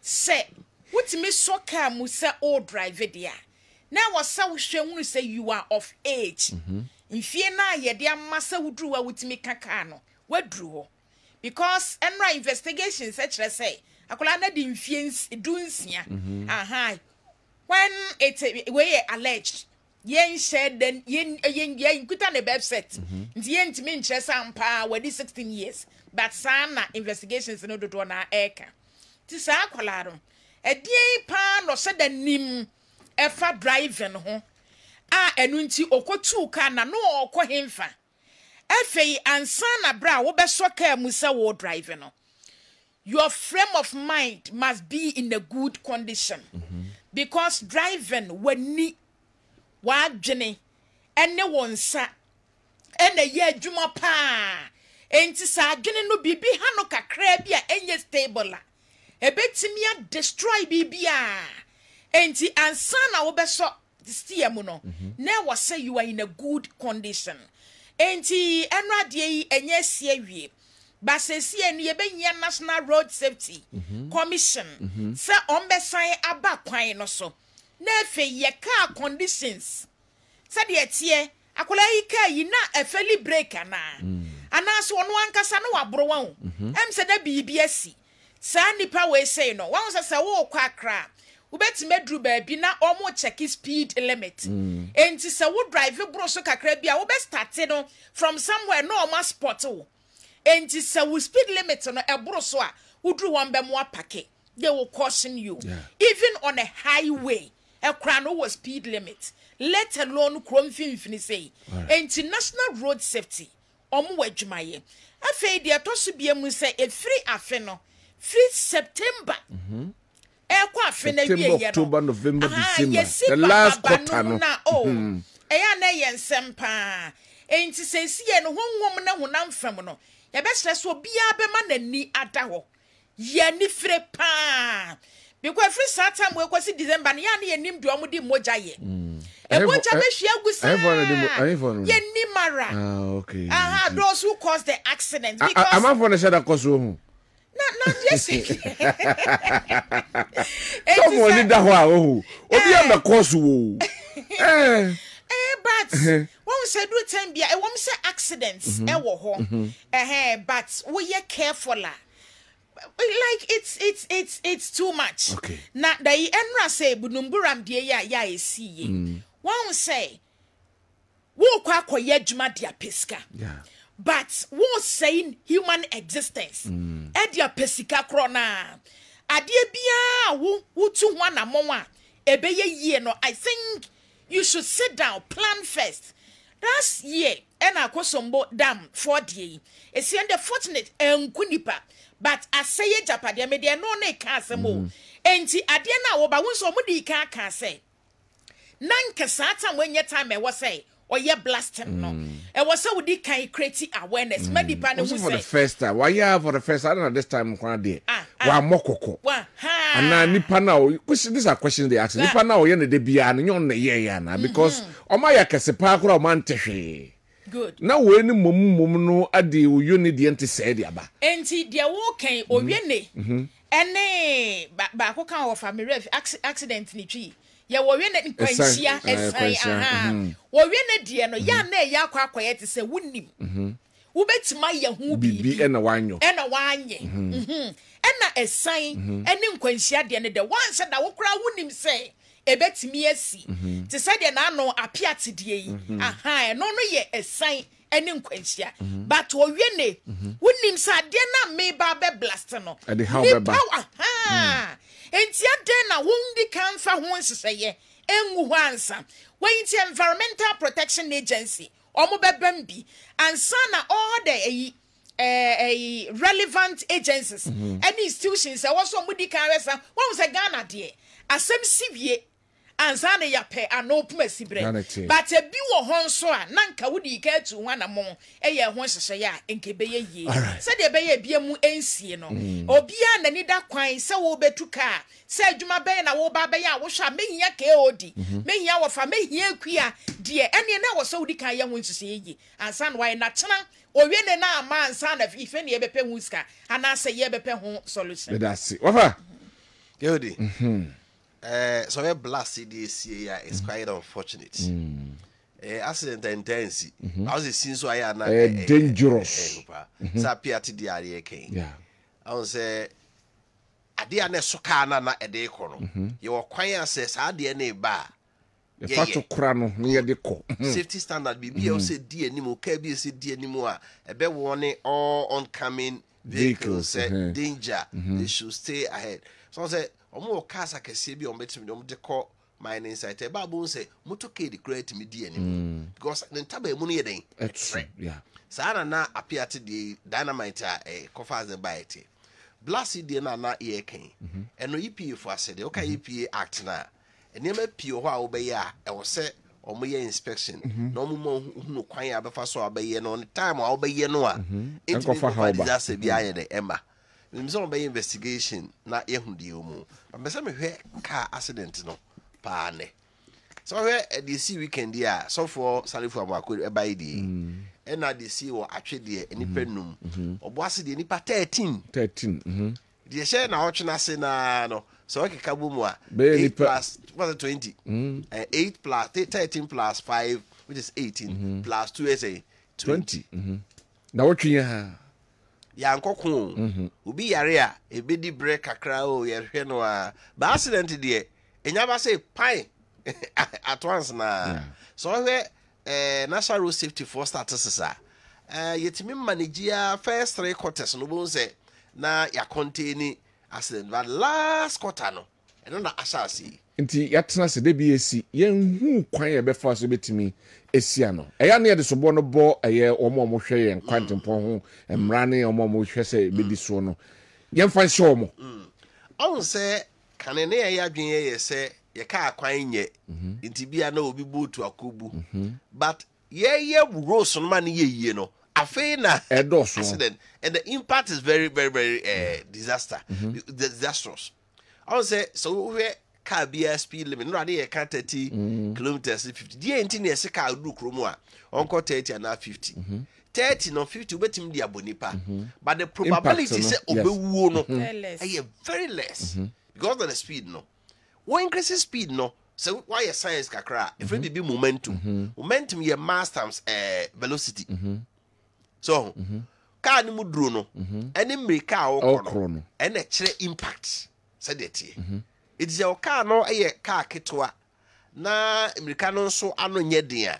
Se wotimi soka mu se old drive dia. Na wasa wo hwehunu say you are of age. Mfie na ye de amasa wudru wa wutimi kaka no. Wadru ho. Because enra investigations say akola na di mfie dunsia. When it we alleged yen shared then yen kuta na website. Nti yen ntimi nkyeresa ampa wadi 16 years. But sana investigations no do na eka. Ti sa akola ro. Edie pa no se da nim efa driving ho enu nti okotu ka na no okohemfa efei ansa na bra wo beso ka mu se wo driving no your frame of mind must be in a good condition because driving wani wadwene ene wonsa ene ye adwuma pa enti sa adwene no bibi ha no kakra bia enye stable a ebetimia destroy bibia enti ansana wo beso stia mu no na wo say you are in a good condition enti enrade yi enye sie wie ba sesie no ye benya National Road Safety Commission say ombesan aba kwan no so na efe ye car conditions say de tie akola yi ka yi na efeli break ana so no ankasa no wabro wan em se da bibia si sa nipa we say no wan say wo kwa akra ubeti medru baabi na omo check speed limit enti se wo drive bro so kakra bia wo be start no from somewhere no omo spot wo enti se wo speed limit no e bro so a udru won be mo apake they will caution you even on a highway e kra no was speed limit let alone krom finfini say enti National Road Safety omo wadwumaye afei de to so bia mu say e free afe no free September October, November, December. The last quarter no. Eya na yensem pa. Enti sensie no honhom na honam fam no. Ya be stress obi abema nani ada ho. Ye ni fre pa. Because free Saturday we kwasi December ya na yenim de omudi moja ye. E moja be hwe agusa. Ye ni mara. Okay. Those who caused the accident because I'm for the shadow cause who. Not just someone need that obi am the cause wo but one said do time bia e won say accidents e wo ho but we are careful like it's too much okay na da yi enra say bunumburam de ya esi one say wo kwa akoye adwuma dia pesika but what's saying human existence edia pesika krona ade bia wo tu ho na monwa ebeye yie no I think you should sit down plan first last year ena akosombo dam for die esi and the fortunate enkunipa but aseye japade me de no na ka asemo enti ade na wo ba wonso mo di ka ka say nanka sata mwenye time e wo say oye blasting no e wo say we di kan create awareness medipa ne who say for the first time why you for the first I don't know this time kwa dey wa mokoko ana nipa na o this are questions they ask nipa na o ye ne de bia no nyon na ye ya na because o ma ya kese pa akora o ma ntehwe good na we ni mom no ade o yo ne de ente say dia ba enti de wo kan o wie ne ene ba ko kan wo family accident ni twi ye wo wie ne nkwansia esan wo wie ne de no ya na ya akwa te say wunnim ubetima ye hu bibi ena wanyo ena esan ene nkwansia de ne de once da wo kra wunim say ebetimi asi te say de na no apiate de yi eno no ye esan ene nkwansia but wo wie ne wunim say de na me ba be blast no e how be ba enti ade na wundi kan fa ho nseseye enwu ho ansa when ti Environmental Protection Agency omo bebam bi ansa na all the relevant agencies and institutions was so mudi kan resa won say Ghana de asem sivie ansa na ya pe anopuma sibre but e bi wo ho nso a nanka wudi ka atu ho na mo eye ho hyehye ya enkebeye yie se de beye bia mu ensie no obia na ni da kwan se wo betuka se adwuma beye na wo ba beye a wo hwa mehia ka odi mehia wo fa mehia akua de ene na wo so wudi kan ye ho hyehye yie ansa na why na chena owie ne na ama ansa na ife ne yebepe hu ska ana se yebepe ho solution that's it wafa Yodi so we blast this year is quite unfortunate. Accident intense. I was seen so I na dangerous. So appear to the area king. Yeah. I was say ade ane soka na ede ko no. Your kwan says ade na ba. The fact to kra no na ye ko. Safety standard bibi o say di animu ka bi say di animu a ebe warning all oncoming vehicles danger. They should stay ahead. So I say omo kasa kese bi ombetimi omo de ko mining site babu say motoke de create me di anim because the ntaba emu no yeden yeah sana na appear to the dynamite coffers the bite blast de na e ken eno EPA for ase de okay EPA act na enema pio ho a wo be ya e wo se omo ye inspection na omo mo hunu kwan ya befa so abaye no time a wo be ye no a enkofa ha ba disaster bi aye de emma Mimso be investigation na ehun die omu. But me hwe car accident no pa ne. So hwe the see weekend dia so for salifu amako e bai die. E na the see wo atwe die enipa num. Obo ase die nipa 13. Die share na otwe na se na no. So okay kabu mu a 8 plus was it 20. 8 plus 13 plus 5 which is 18 plus 2 is 20. Na wotwe ha ya nkoko obi yare a ebedi break kakra o ye hwe no a ba accident de enya ba say pine at once na so hwe national road safety for statistics yetimi manage first 3 quarters no bon say na ya contain accident but last quarter no eno na asasi nti yatena se de bi esi yenhu kwan ye be fa so betimi esia no eya na ye de so bo no bo eye omo hwe ye kwantempon ho emra ne omo hwe se bedi so no ye mfa hye omo on se kanene ye adwen ye se ye ka kwan nye nti bia na obi botu akobu but ye rose no man ye no afei na accident and the impact is very very very disastrous. I would say so we car speed limit no dey can 30 kilometers 50 dey enti na se car do kromo a onko 30 and 50 30 no 50 wetim dey abonipa but the probability say obewuo no very less because of the speed no when increase speed no so why science kakra if it be momentum ye mass times velocity so car ni mu duro no any make car okro no and e kire impact said it it is your car no car ketwa na America no so ano nye den a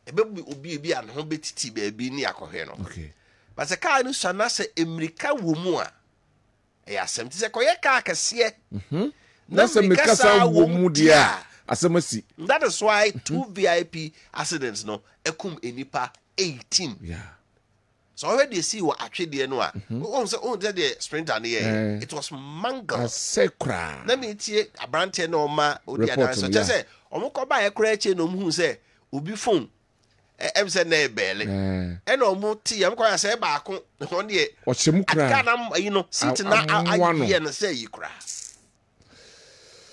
ebe obi an ho betiti ba bi ni akohwe no okay but the car no sana se America wo mu a asem ti se koye car kase na se America sa wo mu dia asemasi that is why 2 VIP accidents no ekum enipa 18. Yeah. So already see what actually no the sprinter near it was mangled. Let me tell a brand no ma so just say omuko ba e kra che no mu say obi phone em say na ebele e no mu ti am kwa say ba ko on de o chemu kra aka na sit na aye no say yi kra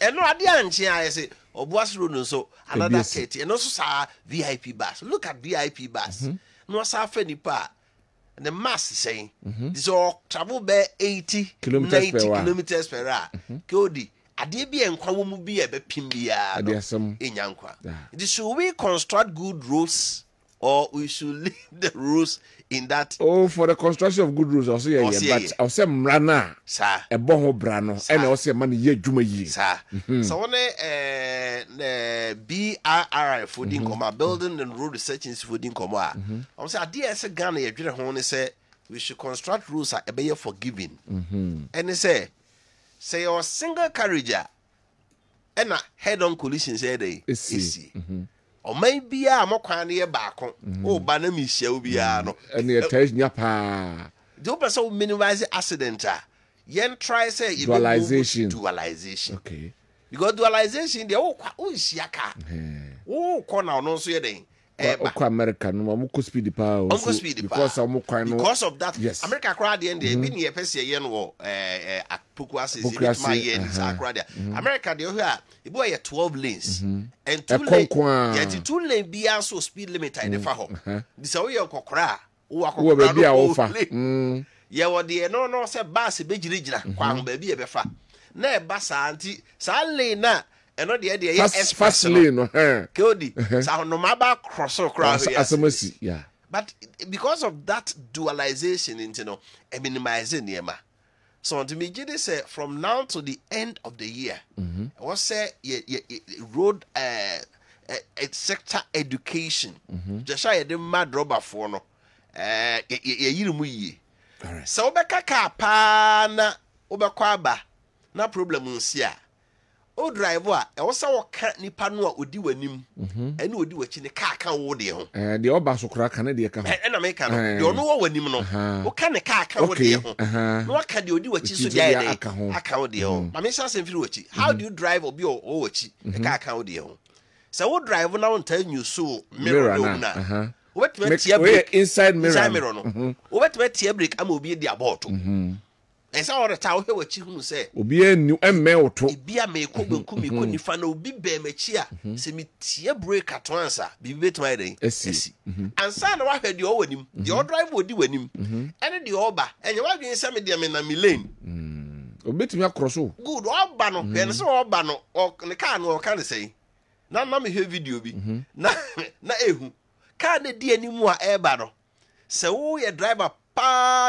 e no ade anche aye say obuasro no so another 30 and also sa VIP bus. Look at VIP bus. No sa fa nipa and the mass saying this all travel by 80 90 kilometers per hour. Kodi ade bi enkwa wo mu bi e be pim bia enyankwa. Should we construct good roads or we should leave the roads in that? For the construction of good roads also but I'll say mrana sir e bo ho bra no e na o say man ye adwuma yi sir. So one BRI fooding comma building and road research institute comma I say ade say Ghana ye dwere ho ne say we should construct roads a be forgiving and say your single carriage and a head on collision say dey easy or maybe I'm a quantity back on ba na mi hia obi a no and the test nya pa the person minimize accident yen try say dualization okay because dualization they o hia car o corner no so ye den America no mo ko speed pa because of that yes. America crowd the end be near person ye no apoku assist my ye crowd America they here e boy 12 lanes and 2 lanes 2 lane be also speed limit in the fa ho this way you kokra wo akokra no fa ye wo de no say bus be girigina kwa ho ba bi e be fa na e ba sa anti sa lane na eno de fast lane no Kodi sa no maba cross crowd asamasi yeah but because of that dualization into no minimizing yema so to me just say from now to the end of the year what say road sector education just say the mad rubber for no yirumu yi so obeka ka pa na obekwa aba na problem nsia o driver e wo sa wo ka nipa no a odi wanim ene odi wachi ne car kan wo de ho de oba so kra kan de ka ho ena me ka no de ono wo wanim no wo ka ne car kan wo de ho no aka de odi wachi so de aka wo de ho ma me sa sem firi wachi how do you drive obi o wachi ne car kan wo de ho so wo drive na won tell you so mirror no na wo bet tie brake inside mirror no wo bet tie brake am obi de abort esa ora ta wo wachi hu se obi enu emme oto bia me ko benku me ko nifa na obi be machi a se me tie break atonsa bi betima den esi ansa na wa hwe de o wanim de o drive odi wanim ene de o ba enye wa dwen se me de me na me lane obetimi across o good o ba no hwe ne se o ba no ne car no o kan sei na me hwe video bi na ehu car ne di animu a e ba no se wo ye driver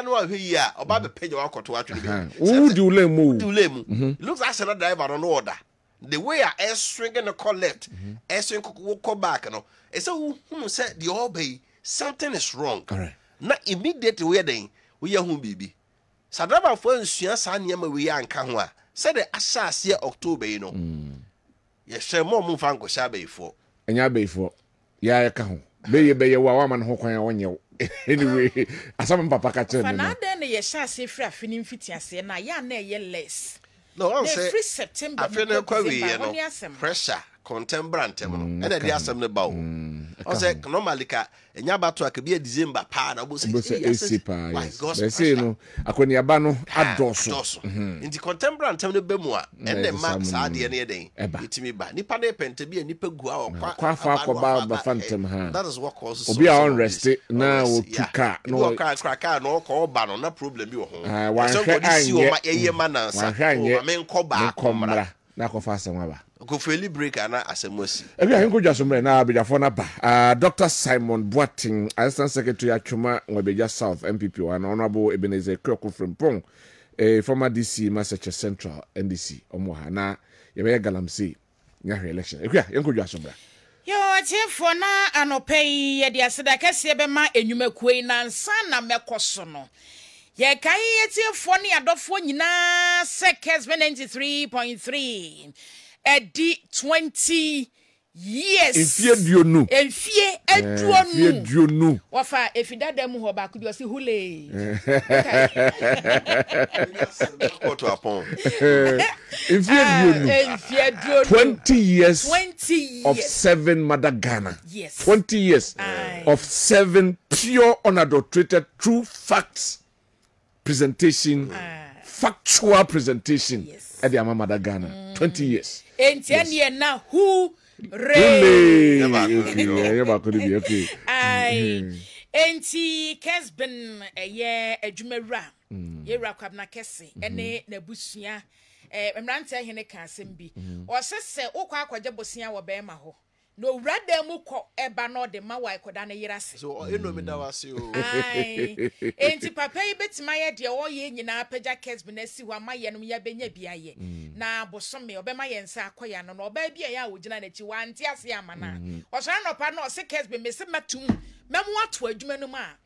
no ahwe ya oba be page wa koto atwe be do lemu looks as a driver no order the way I swing and call left swing go back no e say who say the obey something is wrong na immediately we then we ya hu bibi sa driver for nsua sa niam we ya nka ho a say the asase October no ye hwe mo fa nko sha be fo enya be fo ya ka ho be ye wa man ho kwan wonye anyway asam papa ka tell me na den ye sha se free afini mfiti ase na ya na ye less no on say free September afini kwa we no pressure contemporary tem no and the asem ne ba o on say normally ka enya bato akabia December pa na bo say yes say no akoni aba no adoso in the contemporary tem ne bemu a and the max ade ne den itimi ba nipa na pente bia nipa gu a kwa fa kwa ba phantom ha that is what causes obi a on rest na o tuka no crack no ko ba no na problem bi wo ho so ko di si o ma eye manansa o ma nko ba komra na ko fa asem aba go feli break ana asemosi ebi ahen ko jasomre na abejafo na ba Dr. Simon Boating Assistant Secretary Atwuma Nwabeja South MPP and Honorable Ebenezer Kweko Frimpong former DC Massachusetts Central NDC omo ha na ye be galamsey nya election ekwa yen ko jasomre yo chefo na anopei ye dia seda kese be ma enwumakuei na nsa na mekoso no ye kai ye chefo ne adofo nyina se Kessben 93.3 edi 20 Yes. Enfie duonu. Enfie eduonu. Wafa efidada mu ho ba ku bi si hule. What upon? Enfie duonu. 20 years. 20 years of 7 Mother Ghana. Yes. 20 years of 7 pure unadulterated true facts presentation. Factual presentation. Yes. At the Mother Ghana. 20 years. Entiani na who Okay. Enti Kessben eye adwumawura yewura Kwabena kese ene na busua emrante ahene ka asem bi o sese ukwa akwaje bosia wo be ma ho no wrada mu ko eba no de ma wa ikoda na yirase So eno me da wase o. Enti papa yi betima ye de wo ye nyina apagya Kessben asi ho amaye no ya benya biaye na bosome obema ye nsa akoya no oba bia ya wogina na chi wanti ase amana o so anopa no se Kessben mesi matum memu ato adwuma no ma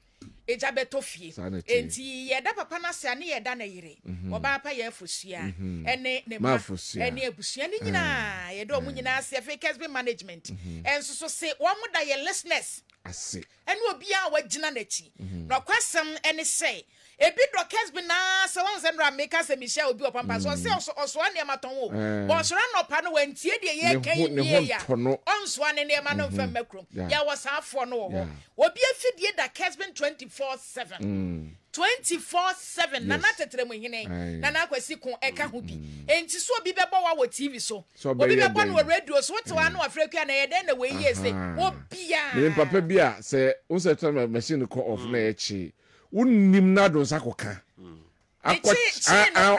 eja beto fie enti ye da papa na se ane ye da na yire oba pa ye afosua ene ne ma ene abusua ni nyina ye do mu nyina ase fe Kessben management enso so se wo mu da ye listeners ase ene obi a wagina na chi na kwasem ene se ebi do Kessben na se won se ndra make se Michelle obi opampa so se oso ane maton wo bo so na opa no wantie de ye kan ye ya onso ane ne ma no mfa makrom ya wasafo no wo obi afidie da Kessben 24/7 24/7 na natetere mu hene na na kwasi kon eka ho bi enti so obi bebo wa wo TV so obi bebo no radio so wote wa no afrekua na ye den na we yese obi ya me papa bia se unse tell machine call off na echi unnim na do nsakoka akwa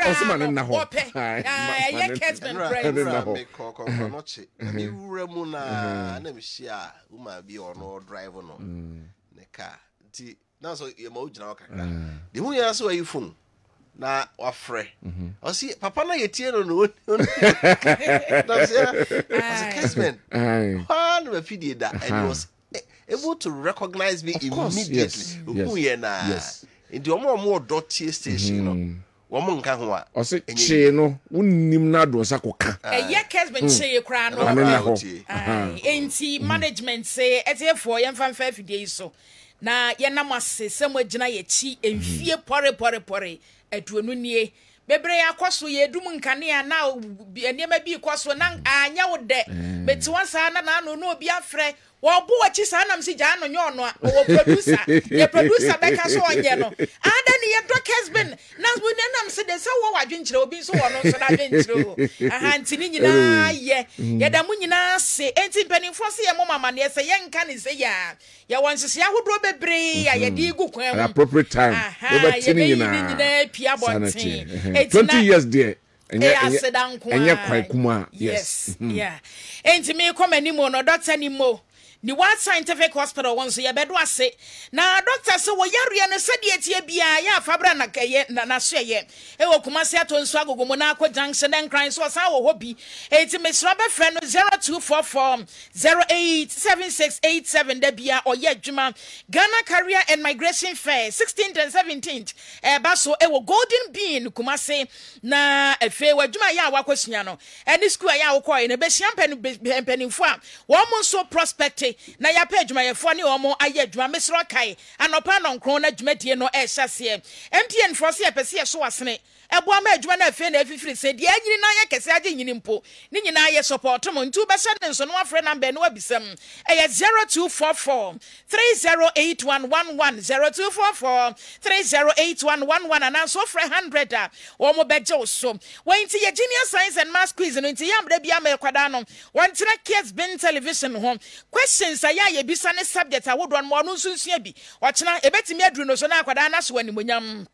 osema na ho ya Kessben friend Me koko no chi mi wura mu na na me hia uma bi ono drive no ne car ti na so ye ma ojina wakakra de hu ya so ayi phone na wafre o si papa na ye tie no no na say Kessben ha no fidie da and was able to recognize me immediately who ye na ndi omo dot station no womo nka ho a o se chi no unnim na do sakoka ye Kessben chi kra no enti management say etefo ye mfa mfa fidie so na ye namase semo agina ye chi enfie pore aduonu nie bebre akoso ye dum nkane na enema bi koso na anya wo de betiwa sa na no no obi afre wo bo wachi sa nam si ja no nyo no wo producer ye producer be ka so onye no ada ni ye do Kessben na bu ne nam se de se wo wadwenkyere obi so wo no so da dwenkyere aha ntini nyina ye da mu nyina se enti mpanimfo se ye mo mama ne se ye nka ne se ya wonsese ahodro bebre ya ye di gu kwan at appropriate time over tini nyina pia bontin 20 years there enye kwai kuma yes yeah enti me komani mo no doctor ni mo ni one scientific hospital won so ye bedo ase na doctor se wo yare ne sede etie bia ya fabra na kaye na so ye e wo kuma se atonso agogomo na akọ junction den cran so sa wo hobi enti me sro be frɛ no 0244 087687 da bia oye adwuma Ghana Career and Migration Fair 16th and 17th ba so e wo Golden Bean kuma se na efe wadwuma ya wakosua no eni school ya wo kɔ ne be hia mpanimfo a wo mo so prospect na ya pa adwumayefo ne omo aye adwuma mesro kai anopa no nkron na adwumadie no e hyase MTN for se pese so wasene ebo ama adwuma na afi na afifiri se de anyini na ye kese age nyini mpo ni nyina ye support mo ntu be send nso no afre number no abisam e 0244 308111 0244 308111 and so for 100 omo beje so wenti ye junior science and math quiz no nti yambre bia ma kwada no wontra Kessben television ho questions aya ye bisa ne subject awodo no no sunsun bi ochena ebetimi aduru no so na kwada na so animonyam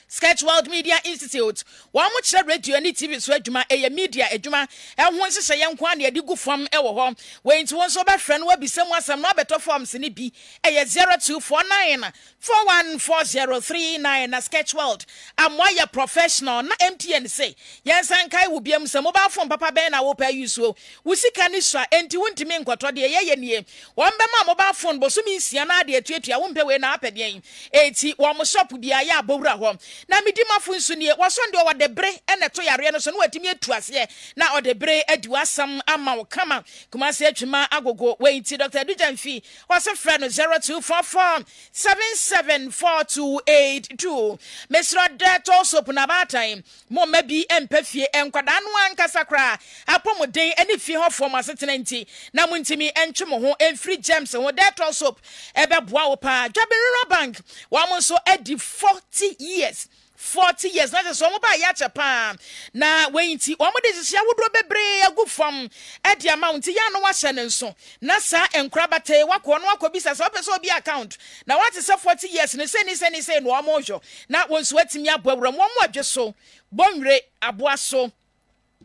Sketch World Media Institute wa mo kire radio ni TV so adwuma eye media adwuma ho nhyehyɛ ye nkwa na edi gu fam ɛwɔ hɔ wenti won so ba frɛ no wabisam asɛm no abeto forms ni bi eye 0249 414039 na Sketch World amwaya professional na MTN say yensan kai wo biam sɛ mobile phone papa bɛn na wo pa use wo wusika ni so enti wontimi nkɔtɔ de ye nie wɔn bɛma mobile phone bo so mi nsia na de atuatua wo mpɛ we na apɛdeɛn enti wo mo shop bia ya abowura hɔ na midimafo nso nie wasonde o de bre ene to yare no so no watimi atu ase na o de bre adi wasam ama wo kama Kumasi atwuma agogo wait Dr. Dujanfi was a friend 0244 774282 Mr. Deto soap na batime mo mabi empefie enkwada no ankasa kra apomoden ani fie ho form asetenanti na muntimi entwemo ho enfree gems ho Deto soap ebe boa wo pa Dwabere Bank wa mo so edi 40 years 40 years na so mo ba ya chapa na wenti o mo de hia wodro bebre agu fam e di amount ya no wa hye ne nso na sa enkra bate wakọ no akobisa so pese obi account na what is 40 years ne se no o mo hwo na wonso atimi abawura mo adwe so bonwre aboaso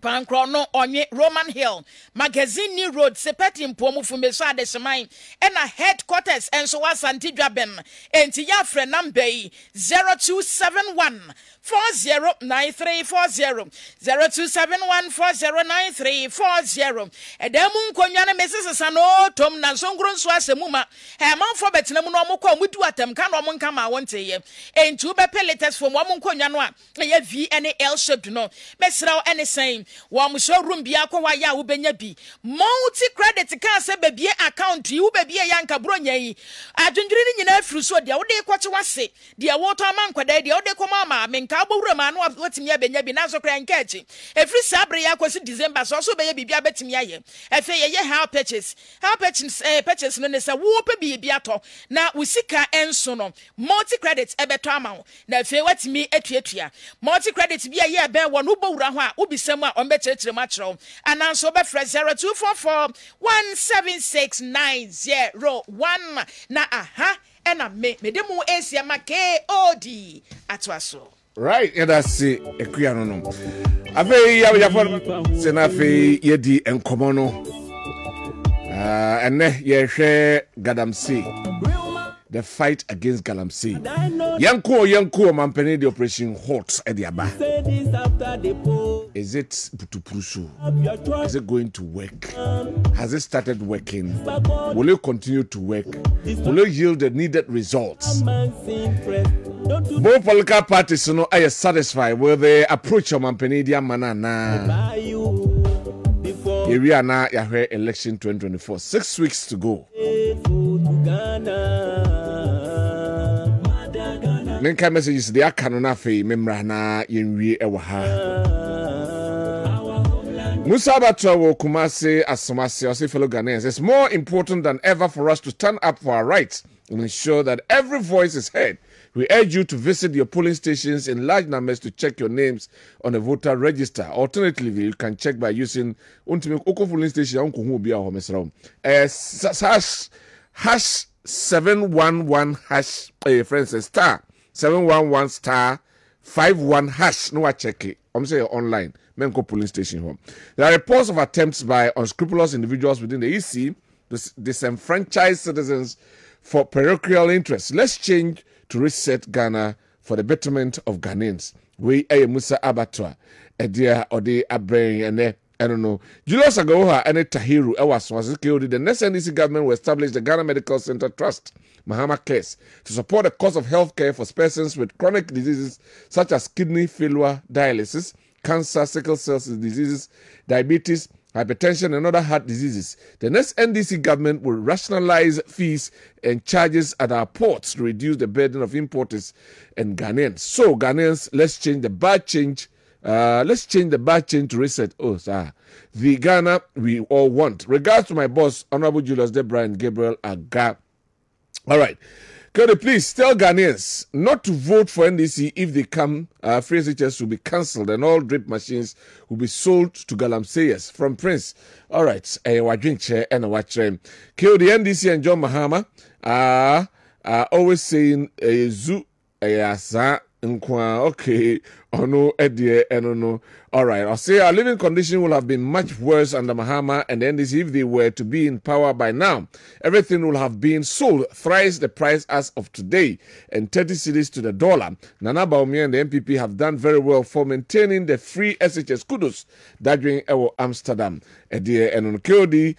Pankro no onye Roman Hill Magazine New Road Sepeti mpomu fumeso adeseman ena headquarters enso wasanti Dwaben enti ya fre number 0271 409340 0271409340 edemu nkonya na mesesa no tom na nsongro nso asemuma he manfo betenemu no omukọ mudu atem ka no omonka ma wonteye enti ube peletes from omonkonya no a ye V and L shaped no mesraw anything Wam showroom bi akwa ya ubenya bi multi credit ka se bebie account yi ubebie yanka bronya yi adwendwiri ni nyina afuru so dia wode kwache wase dia woto amankwada dia wode koma ma menka abowura ma no watimi abenya bi na so kra nkachi efri sabre ya kwasi December so be ye bibia betimi aye efe ye how purchase purchase no ne se wo pe bi ato na usika enso no multi credit ebeto ama na efe watimi atuatua multi credit bi ye be wo no bowura ho a ubisam a chire machro ananso be fresh 0244 17690 na aha ena medemu esia Maakye odi atwaso right yeah that's it ekuya no afi ya for senafi yedi enkomo no enne ye hwe Galamsey the fight against Galamsey yanko mampeni the operation hot at the aba. Is it Butupurusu? Is it going to work? Has it started working? Will it continue to work? Will it yield the needed results? Both political parties are satisfied with the approach of mampeni the manana. Area na Yahweh election 2024. 6 weeks to go. Nenka messages the akanona fe memra na yenwie ewa ha. Musa Batwa wo Kumasi Asomasi or fellow Ghanaians. It's more important than ever for us to stand up for our rights and ensure that every voice is heard. We urge you to visit your polling stations in large numbers to check your names on the voter register. Alternatively, you can check by using polling station hash 711 hash friends star 711 star 51 hash. No, I check it. I'm saying online. Menko polling station home. There are reports of attempts by unscrupulous individuals within the EC to disenfranchise citizens for parochial interests. Let's change to reset Ghana for the betterment of Ghanaians. We Musa Abatwa, Edia Ode Abreng and I don't know. Julius Agoha and Tahiru Ewaswaziki, the next NDC government will establish the Ghana Medical Center Trust, Maakye, to support the cost of health care for persons with chronic diseases such as kidney failure, dialysis, cancer, sickle cell diseases, diabetes, hypertension, and other heart diseases. The next NDC government will rationalize fees and charges at our ports to reduce the burden of importers and Ghanaians. So, Ghanaians, let's change the bad change. Let's change the bad change to reset. Oh, sir. The Ghana we all want. Regards to my boss, Honorable Julius Debra and Gabriel Aga. All right. Could you please tell Ghanaians not to vote for NDC if they come, free SHS will be cancelled and all drip machines will be sold to Galamseyers from Prince. All right, I drink chair and I watch them. Kill the NDC and John Mahama are always saying zoo asa nkwa okay Oh no, Eddie, no. All right, I'll say our living condition will have been much worse under Mahama and the NDC if they were to be in power by now. Everything will have been sold thrice the price as of today and 30 cedis to the dollar. Nana Bawumia and the MPP have done very well for maintaining the free SHS kudos that during Amsterdam. Eddie and Kyodi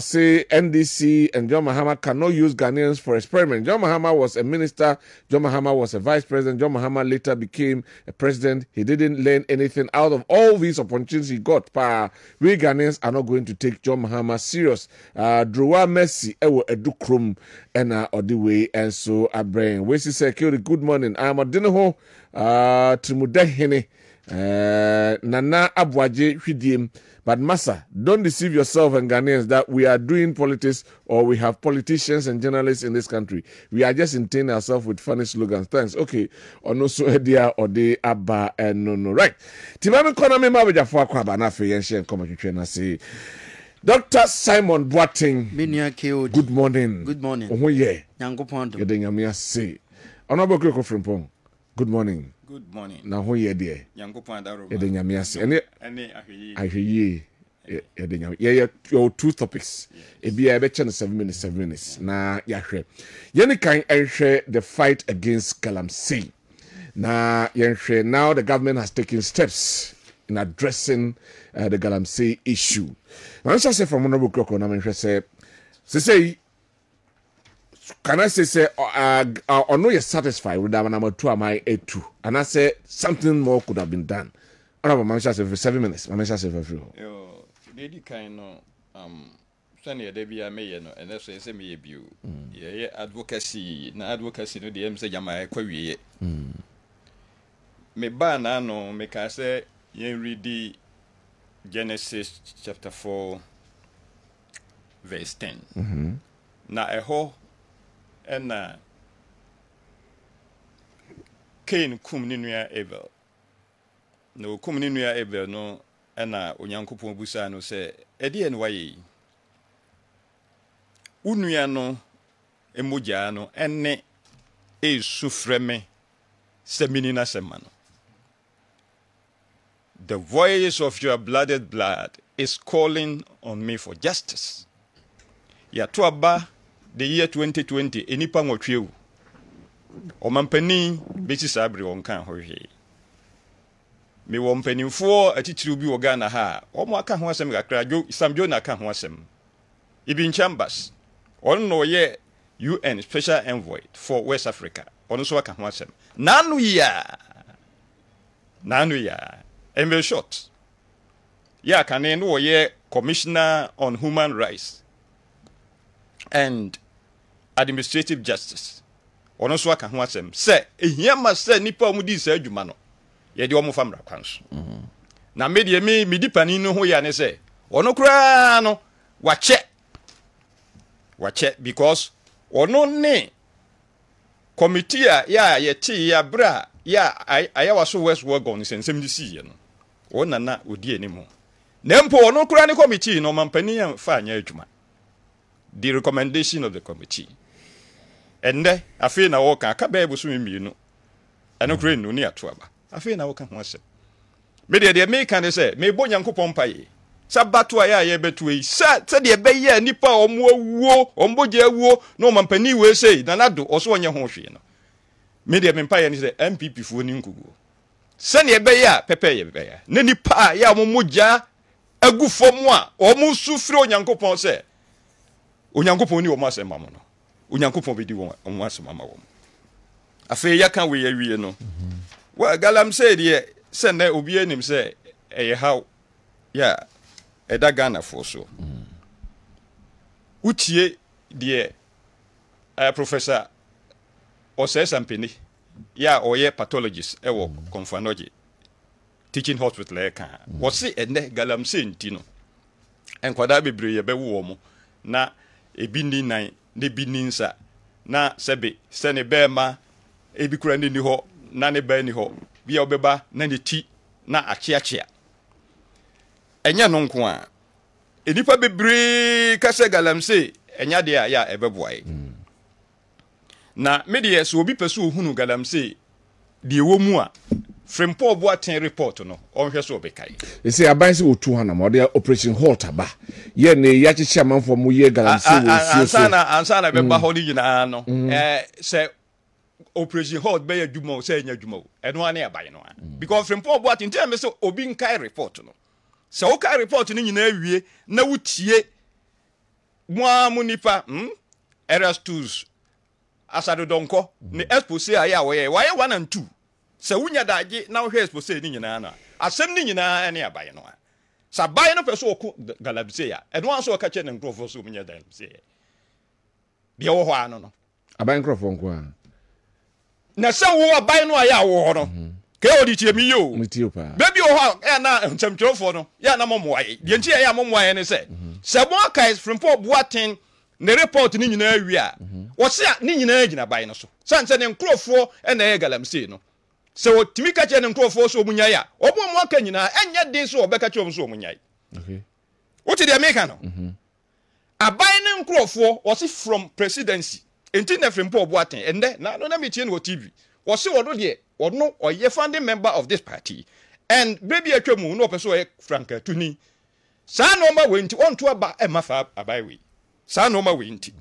say NDC and John Mahama cannot use Ghanaians for experiment. John Mahama was a minister. John Mahama was a vice president. John Mahama later became a president. He didn't learn anything out of all these opportunities he got. We Ghanaians are not going to take John Mahama serious. Drowa Messi ewo edukrum ena odiwe and so abrain. We say good morning. I am Adinoho Trimudehene Nana Abwaje Hidiem. But Massa, don't deceive yourself and Ghanaians that we are doing politics or we have politicians and journalists in this country. We are just entertaining ourselves with funny slogans. Thanks. Okay. Ono so edia or de abba and no. Right. Timami economy mabeja for Kwabena fe yenhye nkomo na say. Dr. Simon Boateng. Good morning. Good morning. Oho ye. Nyankopon do. Yede nyame ase. Ono bo koko frimpong. Good morning. Good morning. Na ho ye de. Nyankopon da ro. Yede nyame ase. Ene ahweyi. Yede nyame. Your two topics. Ebi e be chen 7 minutes. Na yahwe. Yene kan enhwe the fight against Galamsey. Na yenhwe now the government has taken steps in addressing the Galamsey issue. Now, I say from Honorable Kroko, say, can I say, or no, you're satisfied with that number 2, am I A2? And I say, something more could have been done. Honorable Mansha say for 7 minutes. Mansha say for free. Yo, lady kind of, Sunny Debia may know, and that's a me view. Yeah, advocacy, na advocacy, no, the M say, Yama, query. Me ban, no, make I say, you read the Genesis chapter 4, verse 10. Na eho ena Cain kum ni nua Abel. No kum ni nua Abel no ena Onyankopon busa no se edi en waye. Unua no emoja no ene esufreme seminina semano. The voice of your blooded blood is calling on me for justice. Yatuaba, the year 2020, enipa ngotwewu. Omampani beti sabri wonka hohwe. Me wompanimfo atitiri bi wogana ha. Omo aka ho asem kakra Samjo na aka ho asem. Ibn Chambers, no ye UN Special Envoy for West Africa. Ono so aka ho asem. Nanu ya. And very short. Yeah, can no ye Commissioner on Human Rights and Administrative Justice. Ono so aka ho asem. Say, ehia ma say nipa omudi say adwuma no. Ye de omo famra kwanso. Na me de me dipani no ho ya ne say, ono kura no wache because ono ne committee ya yeti ya bra ya ayawa so West Wagon sensem di si ye no. Ona na odi enimo. Nempo ono kura ne committee no mampani ya fa anya adwuma. The recommendation of the committee. Ende afi na wo kan aka ba ebusu mienu. Eno kura nu ni atoaba. Afi na wo kan ho asem. Me de me kan say me bo Nyankopon paye. Sabato aya ye betu yi. Sa de be ye nipa omo awuo, omboje awuo no mampani we say na nado oso onye ho hwe no. Me de me paye ni say MPP fu ni nkugu. Sani ebe ya pepe ye be ya ne nipa ya momoja agufom a omo sufre Onyankopon se Onyankopon ni omo asem mamo no Onyankopon be di omo asem mama wo afi ya kan we ya wie no wa Galamsey de se na obi anim se eye how ya eda Ghana for so utie de Professor Osesampeni ya oye pathologist ewo Konfanoji teaching hospital e kan wo se ene Galamsey ntino enkwada bebre ye bewo mo na ebi ni nan ne bi ni nsa na sebe se ne bema ebi kura ni ho na ne ba ni ho bia obeba na ne ti na achiachia enya no nko a enipa bebre ka se Galamsey enya de ya ebeboae na media so obi peso ohunu Galamsey de wo mu a Frimpo Boatin report no on hweso bekai. They say aban se otu hana mo de operation halt aba. Ye ne ya chichi amanfo mo ye galamse wo so. Ansana be ba holi nyina no. Say operation halt be adwuma say nya adwuma o. Eno ane aban no. Because Frimpo Boatin tell me say obi nkai report no. Say o kai report ni nyina awie na wutie mo amunipa Erastus Asado Dankwah ni expose aya we 1 and 2. Se wunya daje na wo hwe expose ni nyina na asem ni nyina ne abaye no a sa baye no peso oku galabse ya eno anso o ka che ne nkrofo so munya dan se de wo ho ano no abaye nkrofo nko a na se wo abaye no aya wo ho no ke odi tie mi yo baby wo ho e na ntamtwofo no ya na momoaye de nti ya momoaye ne se mo kai Frimpo Boatin ne report ni nyina awi a wo se ni nyina agina baye no so sanse ne nkrofo e na ye galamse no so timika che ne nkrofo so munya ya obo mo aka nyina enye din so obeka che so munya. Okay. What did they make no? Abai ne nkrofo was from presidency. Enti na Frimpo Boatin ende na no na me tie no TV. Was wodo de wono oye founding member of this party and baby atwemu no person e Franka Tuni. Sa no ma wenti onto aba e mafa abai we. Sa no ma wenti.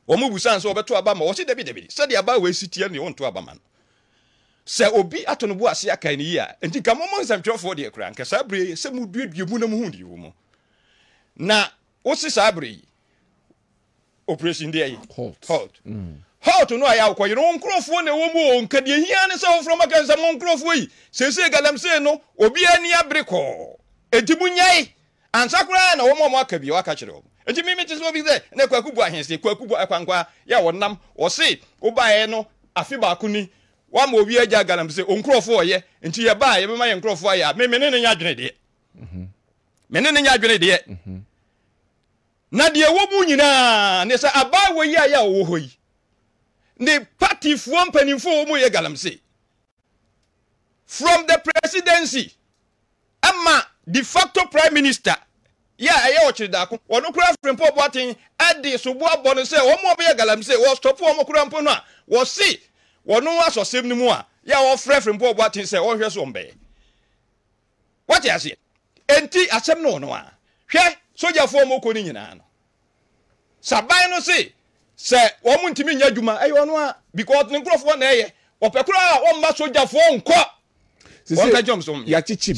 Omo busan so obeto aba ma wo se debi. Sa de aba we sitie ne onto aba man. Se obi atono bu ase aka ni ya enti ka momo nsantwofo de kura nka sabre se mu duedue mu na mu hu di wo mo na o si sabre operation de yi halt no aya ko yiro nkrofo na wo mu nka de hia ne se wo from aka se mo nkrofo yi se galamse no obi ani abreko enti bunyai ansakura na wo mo aka bi waka kire wo enti mimi ti so bi ze na kwakubu ahense kwakubu akwankwa ya wonam o se wo bae no afi ba kuni wa mo wi agya galamse onkrofo oye nti ye ba ye bema ye nkrofo ya me ne nya adwene de me ne nya adwene de na de wo mu nyina ne sa aba wo yi aya wo hoyi ne party fo mpanimfo wo mu ye galamse from the presidency ama de facto prime minister ya aye o chirida ko wono kura Frimpo Boatin ade so bo abon se wo mo be ye galamse wo stop wo mo kura mpo no a wo si wono asosem ni mu a ya wo frɛ Frimpo Boatin sɛ wo hwɛ so mbe what you say enti asɛm no no a hwɛ sojafo mo ko ni nyina no saban no se sɛ wo mu ntimi nya dwuma ayi wono a because ne nkrofo na ɛyɛ opekura a wo mba sojafo nkɔ wo ka jom so ya chichi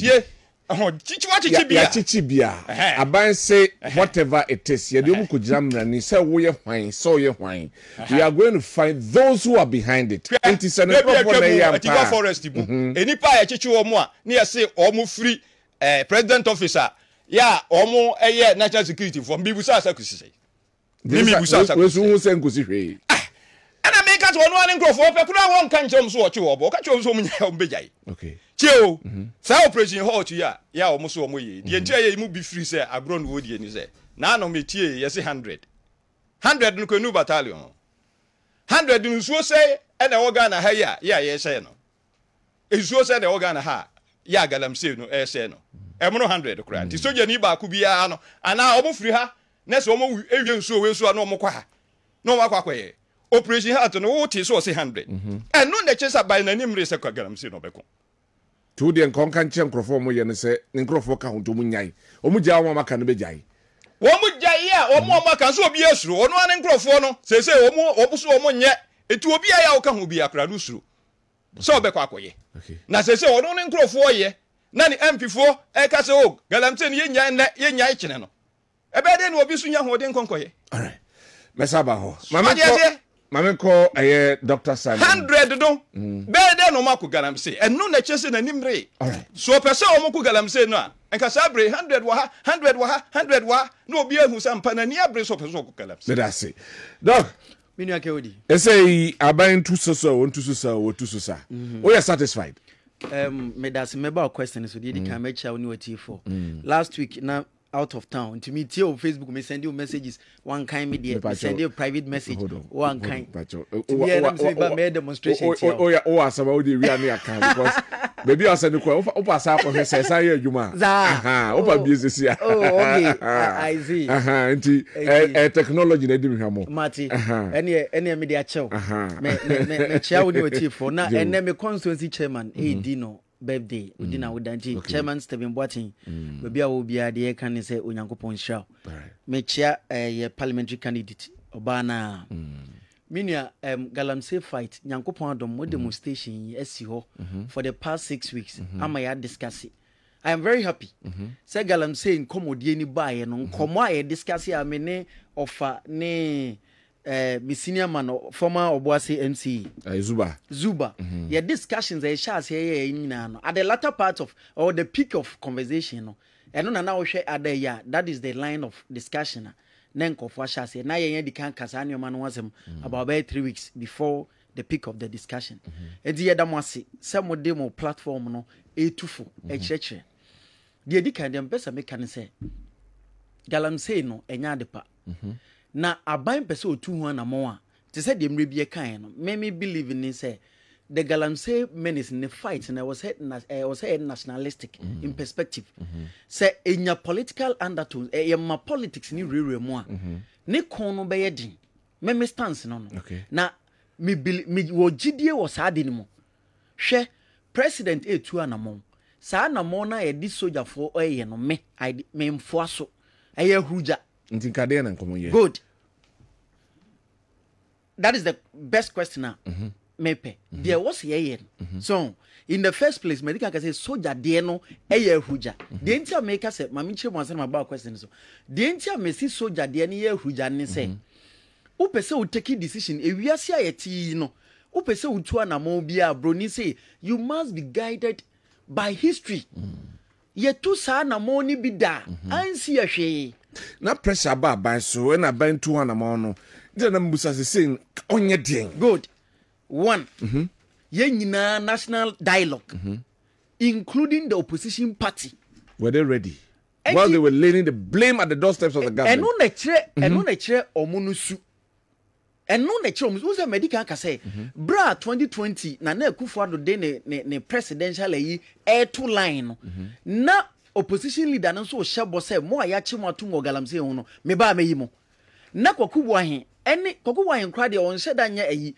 chichi bia aban say whatever it is ye dem ko giramra ni say wo ye hwan so ye hwan we are going to find those who are behind it enti se no problem na ya mpa forest bu enipa ya chichi wo mu a na ye say o mu free president officer ya o mu eye national security for bibusa asakusise bibusa asakusise we so say nkosi hwe ana make at one one nkrofo pe kuna won kan chom so ochi wo bo ka chom so munya o mbejai okay cheo sa operation halt ya o muso o moye de ntia ye mu bi free say agro no wodi ani say na no metie ye say 100 no ko nu battalion 100 nsuo say e na wo Ghana ha ya ye say no nsuo say na wo Ghana ha ya galamse no e say no e mo 100 kura nti soja ni ba ku bia no ana o mo free ha na se o mo ewie nsuo we nsuo na o mo kwa ha no wa kwa ye operation halt no wo ti so say 100 and no na chesa by na nim re say kwa galamse no beko tu de nkonka nche nkrofo mo ye ne se nkrofo ka ho to mu nyai o mu gya wo maka no be gyai wo mu gyai a o mu maka so obi asuro ono ane nkrofo no se o mu obuso o mu nye etu obi aya wo ka ho bi akra no suro so obekọ akoye na se ono ne nkrofo ye na ni MP4 e ka se o galamse ni ye nyai kine no ebe de no obi so nya ho de nkonkoye all right mesaba ho Mama ko aye Dr. Simon 100 do be de no mako galamse eno na chese na nimre so pese o mako galamse no a enka sabre 100 wa ha 100 wa no obi ahu sampa na ni abre so pese o galamse let us see doc minu akewodi say aban tu so we are satisfied me das me ba question so dey can make sure we wait for last week na out of town to me tell on Facebook me send you messages one kind media send you a private message one kind to be a demonstration asaba we dey we am here because Baby I said opa sa ko hwese sa ye adwuma. Aha, opa business ya. Oh, okay. I see. Aha, nti technology na di hwamo. Mati. Ene me dia chew. Me chia wo ni chief for na ene me constituency chairman Dino birthday udina wodanji chairman Stephen Boatin. Baby a wo bia de kan ni say Onyankopon hira. Me chia ye parliamentary candidate Obana. Minia Galamsey fight Nyankopon adom mo demonstration esi ho for the past 6 weeks. Ama ya discuss it. I am very happy. Say Galamsey in komodie ni bae no komo a discuss ya me ne offer ne me senior man former Obuasi MC Zuba. Your discussions e sha say ye nyina no at the latter part of or the peak of conversation no. Eno na wo hwe ada ya that is the line of discussion. Nenkofwa shase na yen di kan kasa anoma no wasem about 3 weeks before the peak of the discussion. Edi yedam ase se mo demo platform no etufo ekyekye. De di kan dem pesa meka ne se Galamsey no enya adepa. Na aban pese otu ho na mo a te se de mre bie kan no me believe in say the Galamsey menace in the fight and was nationalistic in perspective. Say in your political undertones, ma politics ni rere mo a. Ne kono be yedin. Me stance no. Okay. Na me wo gidie wo sa de ni mo. Hwe president etu anamon. Sa anamon na ye di soldier for oye no me mfo aso. Eye huja. Nti kade na nkomo ye. Good. That is the best question now. Mepe there was ye so in the first place medical can say soldier de no eye huja the entire maker say mami che mo answer my about question so the entire me see soldier de no ye huja ne say wo pese wo take decision e wiase ayeti no wo pese wo tu anamo bia bro ni say you must be guided by history ye tu sa anamo ni bi da ansi ya hwe na pressure ba ban so na ban tu anamo no de na mbusa se say onye den good. One, Yenina national dialogue, including the opposition party. Were they ready? While they were laying the blame at the doorsteps of the government. And no nature omunusu. And no nature omunusu medical can say, bra 2020 na ne Kufuor de ne presidential air two line. Na opposition leader no so shabo say mo ayachi mo atungo Galamsey hono me ba me yimo. Na Kwakubu ahen ene Kwakubu ahen kra de on said anya ayi.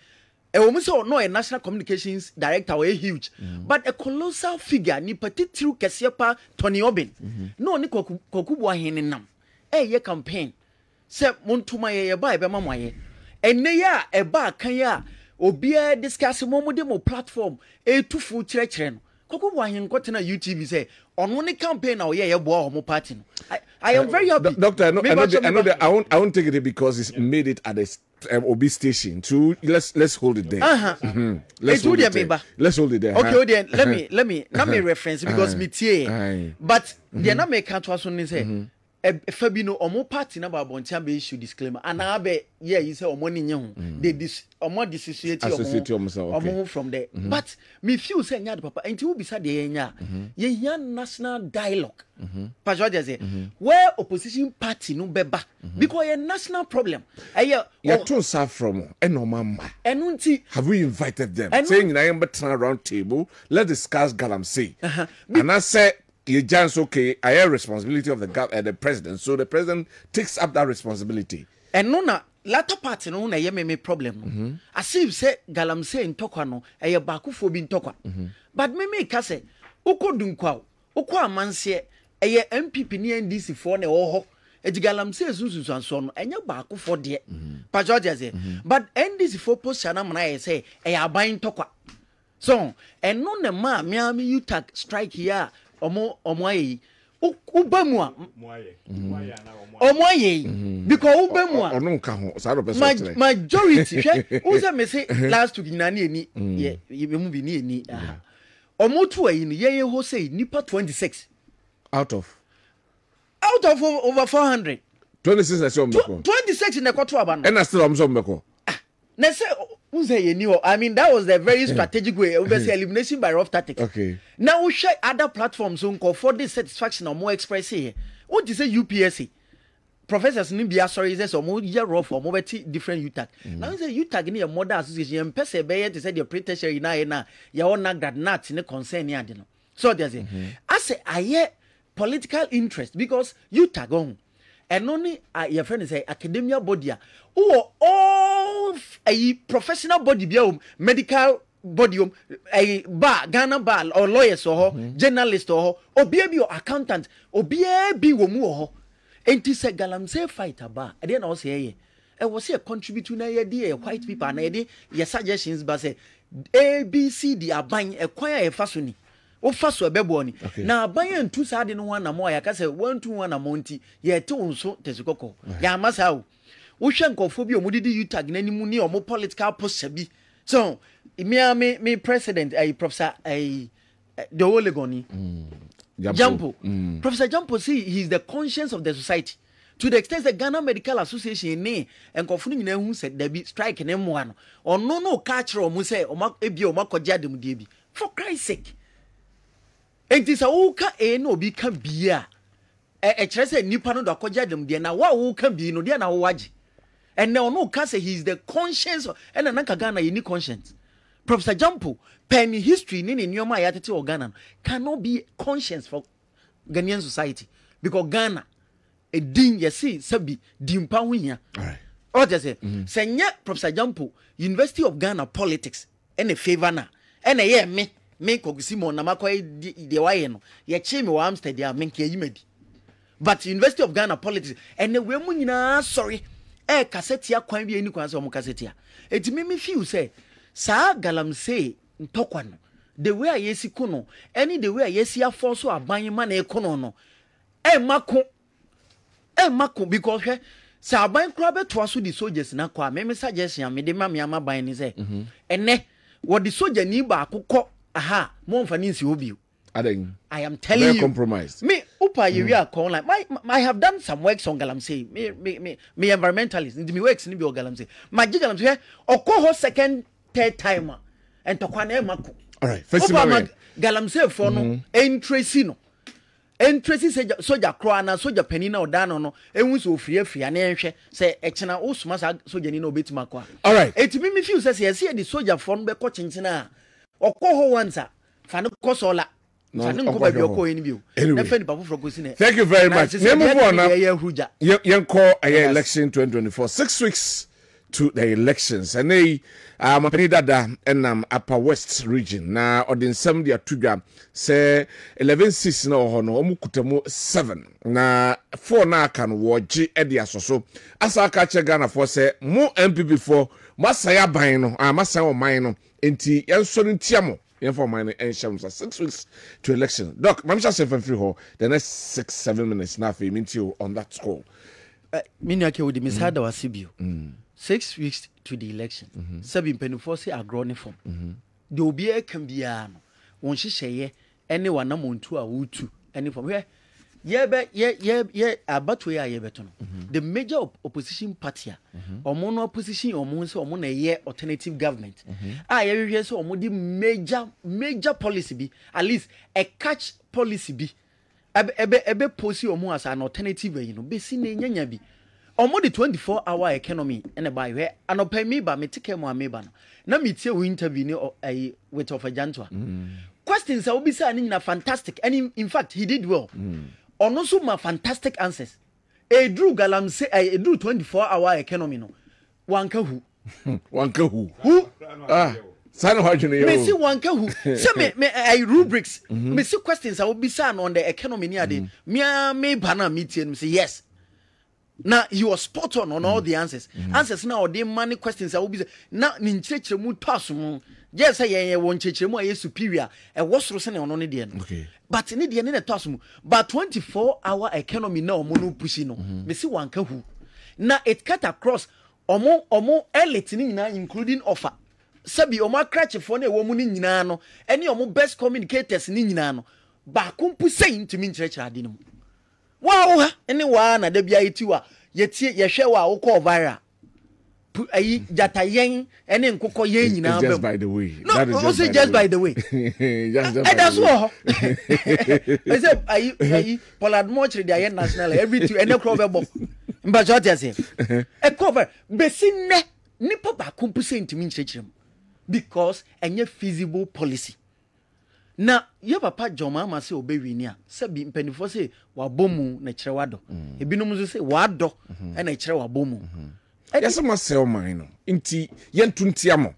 No a national communications director or a huge, but a colossal figure ni petitu Kesiepa Tony Obin. No ni Kwakubu ahen nam. Ye campaign. Se montuma ye ba be mamaye. Ene ya e ba kan ya obia discuss mo demo platform tufu chire no. Kwakubu ahen kwatena YouTube say ono ni campaign na ye bo ho party no. I am very happy. Doctor, I won't take it because it's made it at a Obi station. To let's hold it there. Let's hold it there. Let's hold it there. Okay, let me reference because me tie. But the na make can't was on say Fabino omo party na ba bontia be issue disclaimer. And I be you say omo ni nye they omo dissociate omo from there. But me feel say nya papa enti wo bisa de nya ye national dialogue. Pastor say where opposition party no beba because a national problem. You too far from enomama. Enunti have we invited them? Saying I am better round table. Let's discuss Galamsey. And I say you just okay. I have responsibility of the president, so the president takes up that responsibility. And no na latter party no na ye me problem. As if say Galamsey in Tokwa no e Bakufo bi Tokwa. But me ka say uko Dankwah uko amanse eye MPP ni NDC for na ho Galamsey susu anso no enya Bakufo de pa George say but NDC for post na mana say e aban Tokwa so and no na ma me you tag strike here omo ayi ubamu a omoye because ubamu a onu nka ho sa do person majority hwe u say me say last week na ni ye mu bi ni eni omo tu ayi ni ye ho say nipa 26 out of over 400 26 na say ombeko 26 in the quarter aba no and na still ombeko na say I mean, that was the very strategic way. Obviously, elimination by rough tactics. Okay. Now we share other platforms so for this satisfaction or more express here. What you say UPSC? professors ni bia sorry say so mo ye raw for mo beti different UTAG now say UTAG ni a model association em pese be ye to say the pre-tertiary na ye won na grad nat ne concern ni ade no so they say I say aye political interest because UTAG on and only your friend say academia body all a professional body bia medical body a bar Ghana bar or lawyers or journalist or be accountant or be wo mu ho enti se galamsey fighter ba e dey na o say ye e was say contribute na ye dey white people na ye dey your suggestions ba say ABCD aban e kwan e fa so ni o fa so e bebo ni na aban entu sa de no ho na mo ya ka say 121 na monti ye te unso tesikoko ya masa o wo hwe nkofo bi o mudidi UTAG na ni mu ni o mo political post bi so me president professor the Olegoni Jampo. Professor Jampo see he's the conscience of the society to the extent that Ghana Medical Association ne enkofunu nyina hu said there be strike ne mo ano ono no catch ro mu say o ma ebi o makogya dem die bi for Christ's sake enti sa wo ka no obi ka bia kire say nipa no do akogya dem die na wa wo ka bi no die na wo wage and now no can say he's the conscience and nanka Ghana any conscience. Professor Jampo penny history ni nyoma ya tete o Ghana cannot be conscience for Ghanaian society because Ghana a din yesi sabi dimpa ho hia. Alright. O just say senya Professor Jampo University of Ghana politics and a favor na and a me Kogusimo na makoy de waye no ye chi me wa Amsterdam me nke yimedi but University of Ghana politics and we mu nyina sorry cassette kwan bi eni kwan so mo cassette etimi me feel say sa galamsey ntokwa no the way ayesi kuno any the way ayesi aforso aban ma na ekono no mako because he sa aban kura beto aso di soldiers na kwa me suggestion me de ma me amaban ni say ene what the soldier ni ba akokọ aha mo mfa ni nsi obi I am telling you compromised me upa you are call like I have done some works on galamsey me environmentalist me works ni bi on galamsey my galamsey okoho second third timer and to kwane mako all right first galamsey for no entry no soja kro na soja penina odano no enwu so ofriafria na enhwe say ekena osuma soja ni na obetima kwa all right etimi me feel say say the soja for no be ko chinchina okoho wanza fa no kosola thank you very much. Election 2024 6 weeks to the elections and dada and Upper West region na odin some dia tuga say 11-6 na hono omukutamo 7 na 4 na kan woji edi asoso asa aka che Ghana for say mo MPP for masaya ban no masaya o man no enti yenso ntiamo for mine and 6 weeks to election. Doc, I'm just saying free ho the next 6-7 minutes now for you on that score. Miniake with the Misada Wasibio. 6 weeks to the election. 7 penny agrone form. The obia can be an won't she say anyone among 2 or 2 any from where about where I beton. The major opposition party or mono opposition or moon so moon a year alternative government. I hear so the major policy be at least a catch policy be ebe posi or more as an alternative be seen in be or the 24-hour economy and a buy where and pay me by me take more meba na me tell we intervene or a with of a Dankwah. Questions I will be saying fantastic and in fact he did well. Ono so ma fantastic answers. A drew galamsey a drew 24-hour economy no. Wanka who? Who? San Hajune. Me see wanka who. Say me rubrics. Me see questions I will be saying on the economy near the me bana meeting me say yes. Now he was spot on all the answers. Answers now the money questions I will be say na ni nchechire mu toaso. Yes, I won chechire mu aye superior. E wosoro se na ono ne de no. Okay. But ni de ne toaso mu. But 24-hour economy na omo no pushi no. Me see wanka who. Na it cut across omo elite ni nyina including offer. Sabi omo akrache fo na ewo mu ni nyina no. Eni omo best communicators ni nyina no. Ba kumpu sei ntimi nchechire ade no. Wow, anyone na de bia yetiwa yetie yehwe wa wo call viral. Ayi jata yen ene nkokọ yen nyina ba. Just by the way. No, that is just by the way. That's what. I say ayi Pollard Mochri dey national every two ene crop ebo. Mba jo tia se. E cover besi ne nipa ba ko percent mi nkyerɛkyerɛ because enye feasible policy. Na ye papa Joma ma se obewini a se bi mpanifo se wabomu na kyerɛ wado. Ebinom so se wado na kyerɛ wabomu. Yes, ma sell mine. Inti yentu ntiamo.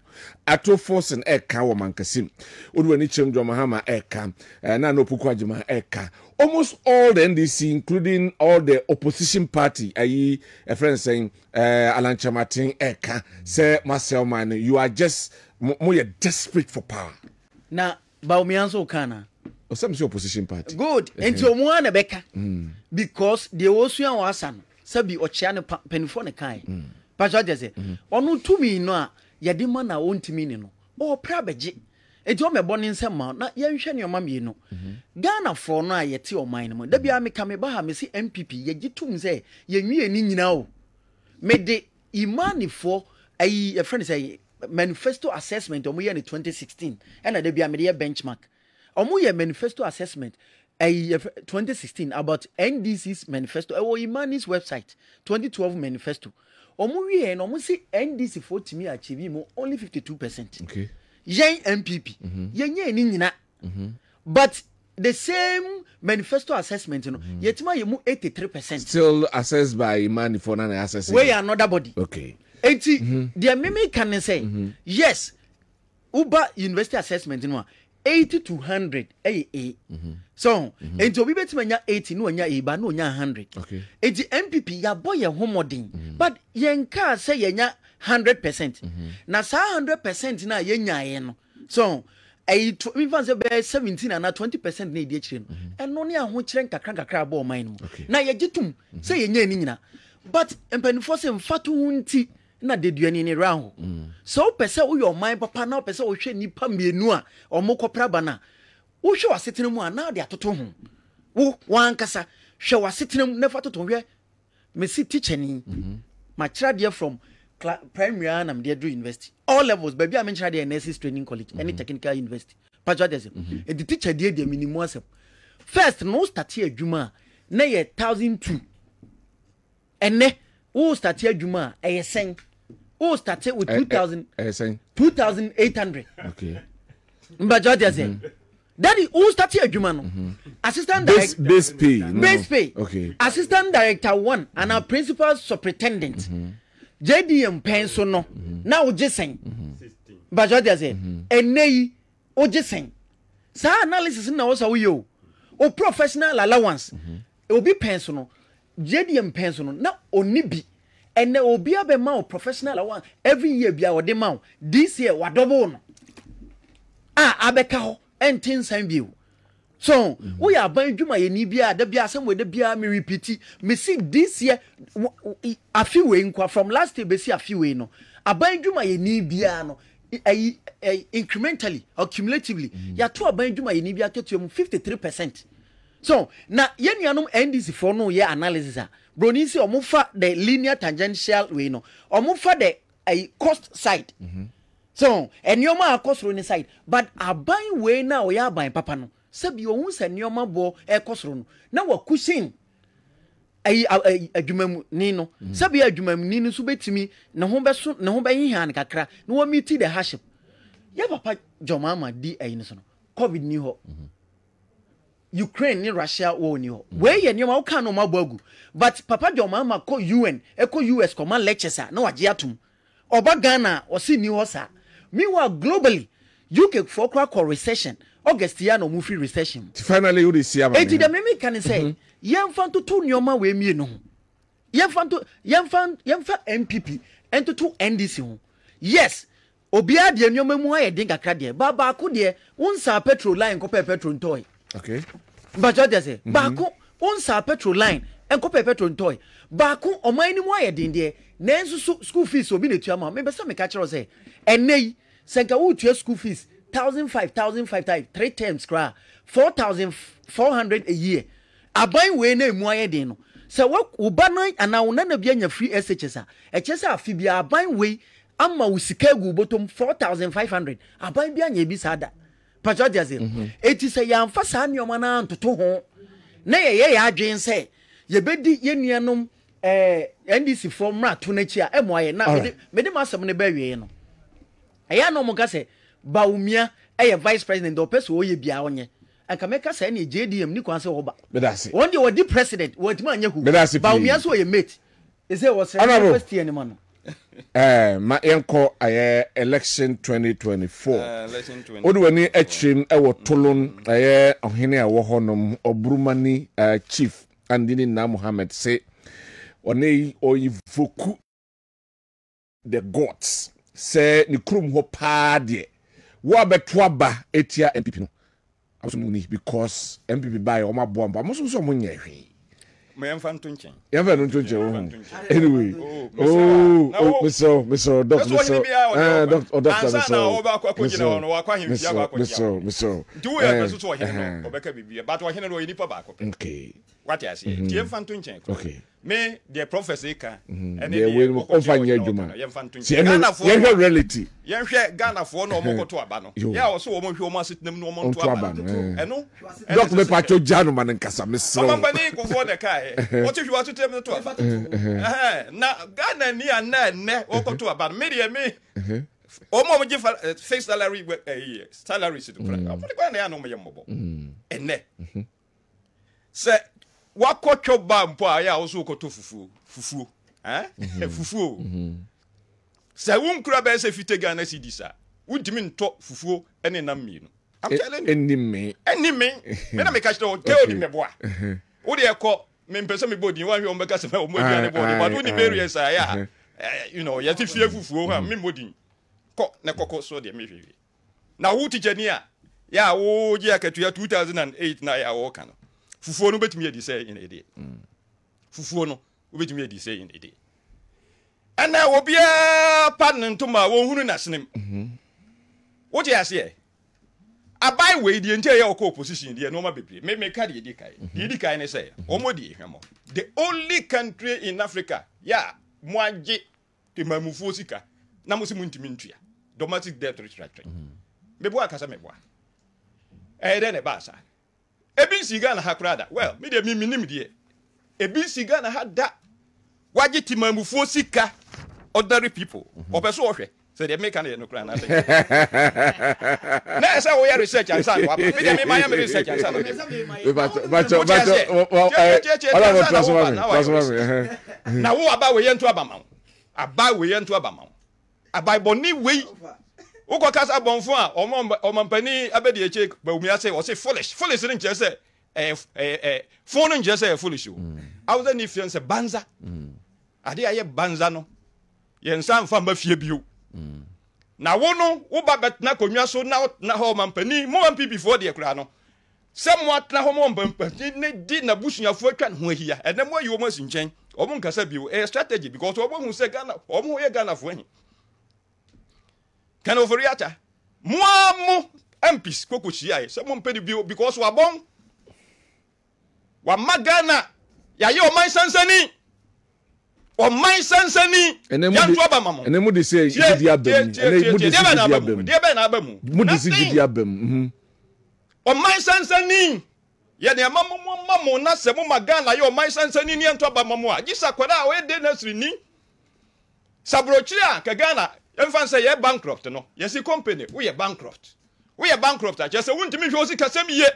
Ato force and eka wo mankasim. Odu ani chem Joma Hama eka. Na no puku ajima eka. Almost all the NDC, including all the opposition party, i.e. a friend saying Alan Chamatin eka, say Marcel mine, you are just more desperate for power. Na Baumianso kana. Or some opposition party. Good. Into one beka. Because the Osuan wasan, Sabi Ochiano penifone kai. Pacho say, onu tumi no yade ma na wontimi ni no. O prabeje. Enti o me boni nsema na yenhwe ne oma me no. Ghana for no a yete o man no. Da bia me ka me ba ha me si MPP ye gitum say yenwie ni nyina o. Me de imani for a friend say manifesto assessment omo ye in 2016 and da bia me de benchmark. Omo ye manifesto assessment 2016 about NDC's manifesto. O Imani's website 2012 manifesto. Omo wie no omo si NDC for timi achieve mo only 52%. Okay. Yen MPP. Yenye ni nyina. But the same manifesto assessment, you know, yetima yemu 83%. Still assessed by Imani for none assessing. We are another body. Okay. 80. The meme can say yes. Uber university assessment, you know, 80 to 100. So, and to be better when 80, no, nya but no, nya 100. Okay. It's the MPP, ya boy, ya homoding. But yenka say nya 100%. Na sa 100% na yenya yen. So, I even say 17 and 20% need each and no near which rank a crank ball mine. Na ye jitum say yenye nina. But empenforce fatu unti na de duani ni round. So pesa u your mind papa na pesa o hwe nipa mienu a omoko prabana. Wo hwe wasetene mu a na de atoto ho. Wo wankasa hwe wasetene mu na fatoto hwe. Me si teacher ni. Ma kira from primary and I'm there do university. All levels, baby, I'm in charge of nurses training college, any technical university. And the teacher did the minimum. First, no start here Juma, na 1,002. And ne, who start here Juma, a sing. Who started with 2,800. Okay. But Daddy, who start here Juma? Assistant director. Base pay. Base pay. Okay. Assistant director 1 and our principal superintendent. JDM penso no na o jesen ba jo dey say enei o jesen sa analysis na wo so wo o professional allowance obi penso no JDM penso no na oni bi ene obi abema o professional allowance every year bia wo de ma this year wa double no abeka ho entin san bi so we are ban dwuma ye ni bia da bia asem we da bia me repeat me see this year afiwe nkwa from last year be see afiwe no aban dwuma ye ni bia no incrementally or cumulatively ya to aban dwuma ye ni bia ketuam 53%. So na ye nuanom NDC for no ye analysis a broni si omofa the linear tangential way no omofa the cost side. So enyoma akosro ni side but aban way na o ya aban papa no sabi ohun se nioma bo ekosoro no na wakusin adwumam ni no sabi adwumam ni no so betimi ne ho beso ne ho behihan kakra na wo meet the hardship ya papa Joma di ayi no so no covid ni ho Ukraine ni Russia wo ni ho we ye nioma wo kan no maboagu but papa Joma ko UN eko US command lectures na waje atum oba Ghana o si ni ho sa meanwhile globally UK for kwa recession August ya no free recession. Finally you see about. Eti the meme can say yemfa to two nyoma we mie no. Yemfa MPP and to NDC ho. Yes. Obia de nyoma mu aye den kakra de. Ba ko de unsa petrol line ko petrol ntoy. Okay. But what say? Ba ko unsa petrol line en ko petrol ntoy. Ba ko oman ni mu aye den de. Nenso school fees obi na tuama. Me be say me ka kire say enei senka wo tua school fees 1,500 3 times cra 4,400 a year aban we na emu aye den no se wo uba no ana wona na bia nya free SHS a echese afi bia aban we ama usika gu botom 4,500 aban bia nya bi sada pacho dia ze eti se ya mfa sa nioma na ntoto ho na ye adwen se ye bedi ye nuanom NDC for mra to nechi a emoye na me de masem ne ba wie no eya no mo ka se Baumia vice president do person oye bia onye anka meka say na JDM ni kwan se wo ba medase one day we president we tuma anya hu Baumia so oye mate e say was first year ni man ma enko aye election 2024 odu wani atrim e wo tolon aye ohene a wo honom obrumani chief andini na Muhammad say one oyivoku the gods say ni krum ho pa de wo abeto aba etia MPP no asomuni because MPP buy o ma bomba mo so mo nya hwe me yemfa ntonchen anyway Mr. Doctor na oba kwa kujina ono wa kwa himfia ba kwa Mr. do we have so ohene no obeka bibia but ohene no yinipa ba ko okay what you say tie yemfa ntonchen okay me the prophecy ka and we ofanya adwuma yemfa reality yemhwe Ghana fo no omokoto aba no ya wo so wo mohwe omo asetenam no omo nto aba eno Doctor me pacho jano man nkasa mesro mambani ko fo de kai o ti hwa tutem no to na Ghana ni ana ne okoto aba me de me omo mo give fixed salary salary sit for apart Ghana ya no mo yembo enne se wakotwo ba mpo a ya wo so okoto fufuo fufuo se wunkura be se fite Ghana sidisa wuntimi nto fufuo ene nam mienu I'm telling you enime me na me catch the tell me boa wo de ekọ me mpese me body wan hwe o meka se me o mo dia ne body but woni beru sa ya you know ya ti fie fufuo ha me body ko ne kokko so de me hwe na wo teacher ni a ya wo ji akatu ya 2008 na ya wo kan fufuo no betimi edi say in ede fufuo no betimi edi say in ede ana wo bia pan ntoma wo hunu na senem wo je ase abai we die ntia ya okọ opposition die no ma bebre me ka de di kai ne say omodi hwemo the only country in Africa ya moaje te mamufuo sika na mo si muntimi ntua domestic debt restructuring me bo akasa me bo de ne ba sa ebi si Ghana ha krada well me de minim de ebi si Ghana ha da waje ti mamufuo sika ordinary people opeso ohwe so they make an no kra na say na say we research and say wa me dey my research and say na wo aba we yentu abama aba boni we wo ko kasa bonfo a omampani abedi eche baumi ase o say foolish in je say phone nje say foolish o I was any fiance banza ade aye banza no yensa mfa mafie bio na wo no wo ba betna konwa so na ho mampani mo ampi before de kura no se mo atna ho mo mampani ne di na busuafo atwa ho ahia ene mo ayi wo masin chen o mo nkasa bio strategy because o bo hu se Ghana o mo ye Ghana fo ahi kan overiata mo MPs kokochi ai se mo mpedi bio because wa bon wa magana ya ye o man sansani o man sansani yantu abamamo ene mu de say gidi abam ene mu de say gidi abam de be na abam mu de say gidi abam o man sansani ye de mammo na se mo magana ye o man sansani ni yantu abamamo a gisa kwada o de na siri ni sabrochi a ka Ghana emfa say ye bankrupt no ye si company we ye bankrupt a just say wuntimi hwe o si kasem ye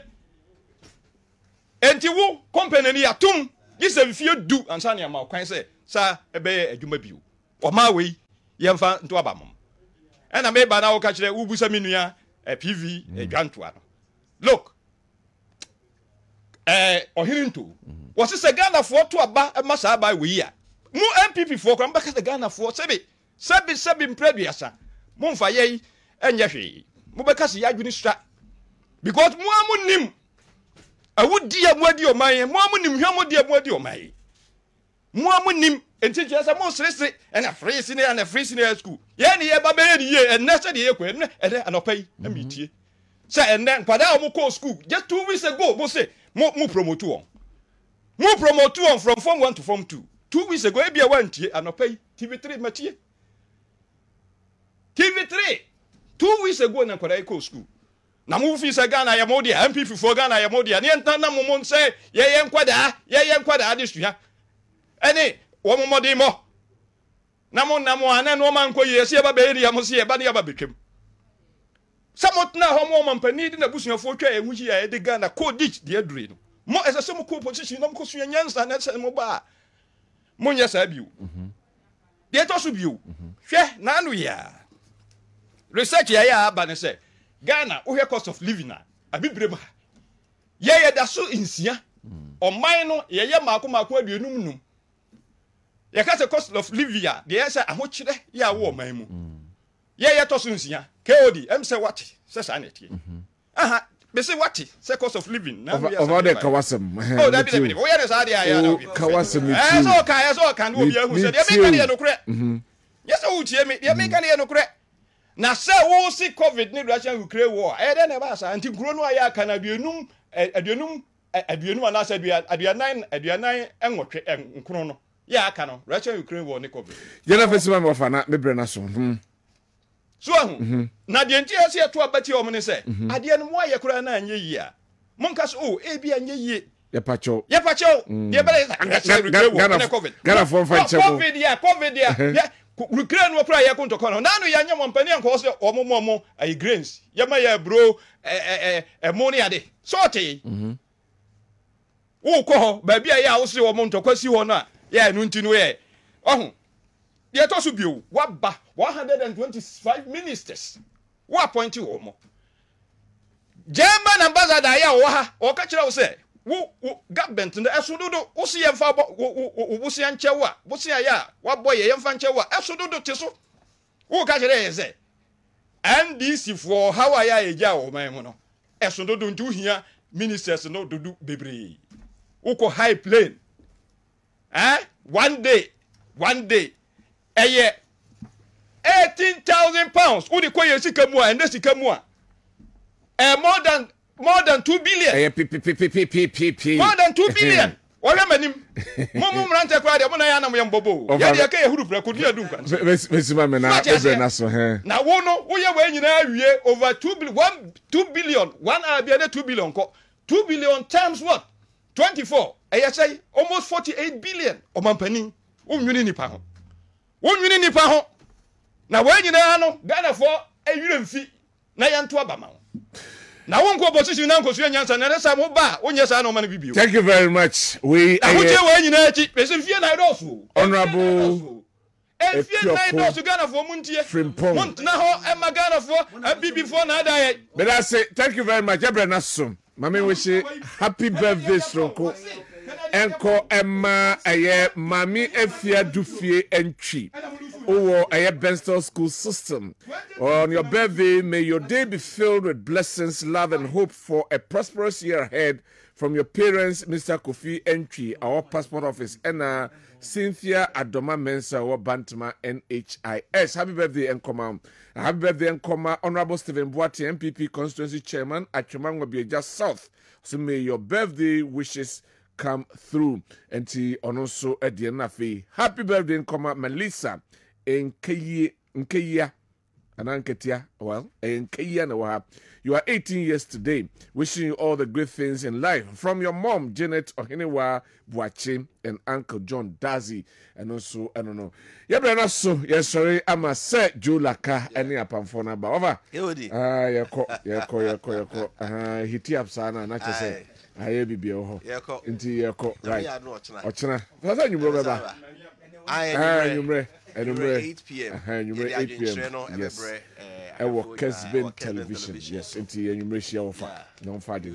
enti wo company ni atum gisa mfie du ansa ne ma kwan say sa ebe adwuma bio o ma we yemfa nto abamam ena me ba na wo ka kire ubusa menua PV adwantoa no look ohirinto wo se Ghana fo to aba ma sa aba we ya mu MPP fo kwa mbaka se Ghana fo sebi mpreduasa mu mfa ye enye hwe mu beka se yadwini stra because mu amunim awudi amwadi oman mu amunim hwamodi amwadi oman mu amunim enti jesa mo srese na freeze ne school ye ne ye ba be ye ye enne se de ye kwa enne anopai amitie se enne kwada o mo call school just 2 weeks ago mo say mo promote on from form 1 to form 2 2 weeks ago e bia wantie anopai TV3 matie TV3 2 weeks ago na kwada call school na mo fi se Ghana ya mo dia MPP for Ghana ya mo dia ne entan na mo say ye nkwada adesua ene womomodi mo namo ana no man ko yesi eba be area mo se eba ne aba betwem samotna ho mo mpani di na busuafo twa ehu yi ya de Ghana ko ditch de adure no mo esese mo ko position no mo ko so nyansa na se mo ba mo nya sa biu de to so biu hwe na anu ya research ya aba ne se Ghana wo cost of living na abibre ba ye da so insia oman no ye maako aduonum num ye ka se cost of living ya de ye se ahokyere ya wo oman mu ye to so insia KOD em se what se sa na tie aha be se what se cost of living na over the kawasem oh that be we hear sa dia ya na kawasem so kan obi ahu se de me kan ye no kure yes o tie me de me kan ye no kure na se wo si covid ni Russia Ukraine war de na ba sa anti kuro no aya kan aduonum ana sa aduanan enwotwe nkro no ya aka no Russia Ukraine war ni covid yana festival me wafa na me bre na so so ahu na de nti ase to abati o mne se ade no mo aye kura na anye yi a monka so e bi anye yi ye pacho ye bele Ghana for covid ya Ukraine wo kura ye ko ntoko no nanu ya nya mompani anko se omomo ay grains ye ma ya bro money ade so te wo ko ba bia ya wo se wo ntoko si ho na ya nu nti no ye ohun ye to so bio waba 125 ministers wo appoint wo mo German ambassador ya wo ha o ka kira wo se wo government no esododo wo se ye mfa wo se anchewa wo se ya wa boy ye mfa anchewa esododo te so wo ka kira ye se NDC for how ya eja wo man mu no esododo nti hia ministers no dodu bebre wo ko high plane one day eye 18,000 pounds wo di ko ye sika mu a ende sika mu a more than 2 billion more than 2 billion wala manim mo mrante kwa de mo na ya na mo yembobo ya de ka ye huru pra ko ni adu kwa mesima me na ebe na so he na wo no wo ye wa nyina awie over 2 billion 1 abia na 2 billion ko 2 billion times what 24 eye say almost 48 billion o mampani unwini nipa ho na wa nyina no Ghana for awire mfi na yanto abama na won ko opposition na nkosu nyansa na sa mo ba onye sa na o man bibio. Thank you very much. We ahuje wa nyina achi pese fie na idoso honorable fie na idoso Ghana for muntie mont na ho e ma Ghana for bibi for na adai. But I say thank you very much Ebrena so mama wish happy birthday Stronko enko emma aye mami efia dufie entry or a Benston school system. On your birthday, may your day be filled with blessings, love, and hope for a prosperous year ahead from your parents, Mr. Kofi Entry, our passport office, and Cynthia Adoma Mensa, or Bantama NHIS. Happy birthday, Nkoma. Happy birthday, Nkoma. Honorable Stephen Boati, MPP Constituency Chairman, at Chumangwa just South. So may your birthday wishes come through. And also at the end happy birthday, Nkoma Melissa. Nkeya Ananketia, well, Nkeya Nawa. You are 18 years today. Wishing you all the great things in life. From your mom, Janet Ohinewa Buache, and Uncle John Dazi, and also, I don't know. Yeah, but also, yes, sorry, I'm a set Julaka, any upon ba over. Yako. Hiti up sana, not to say. I be beho. Into Yako, right. Ochana. That's how you remember. I 8 p.m. 8 p.m. Yes. Kessben television. Yes. Into you, Malaysia. No fighting.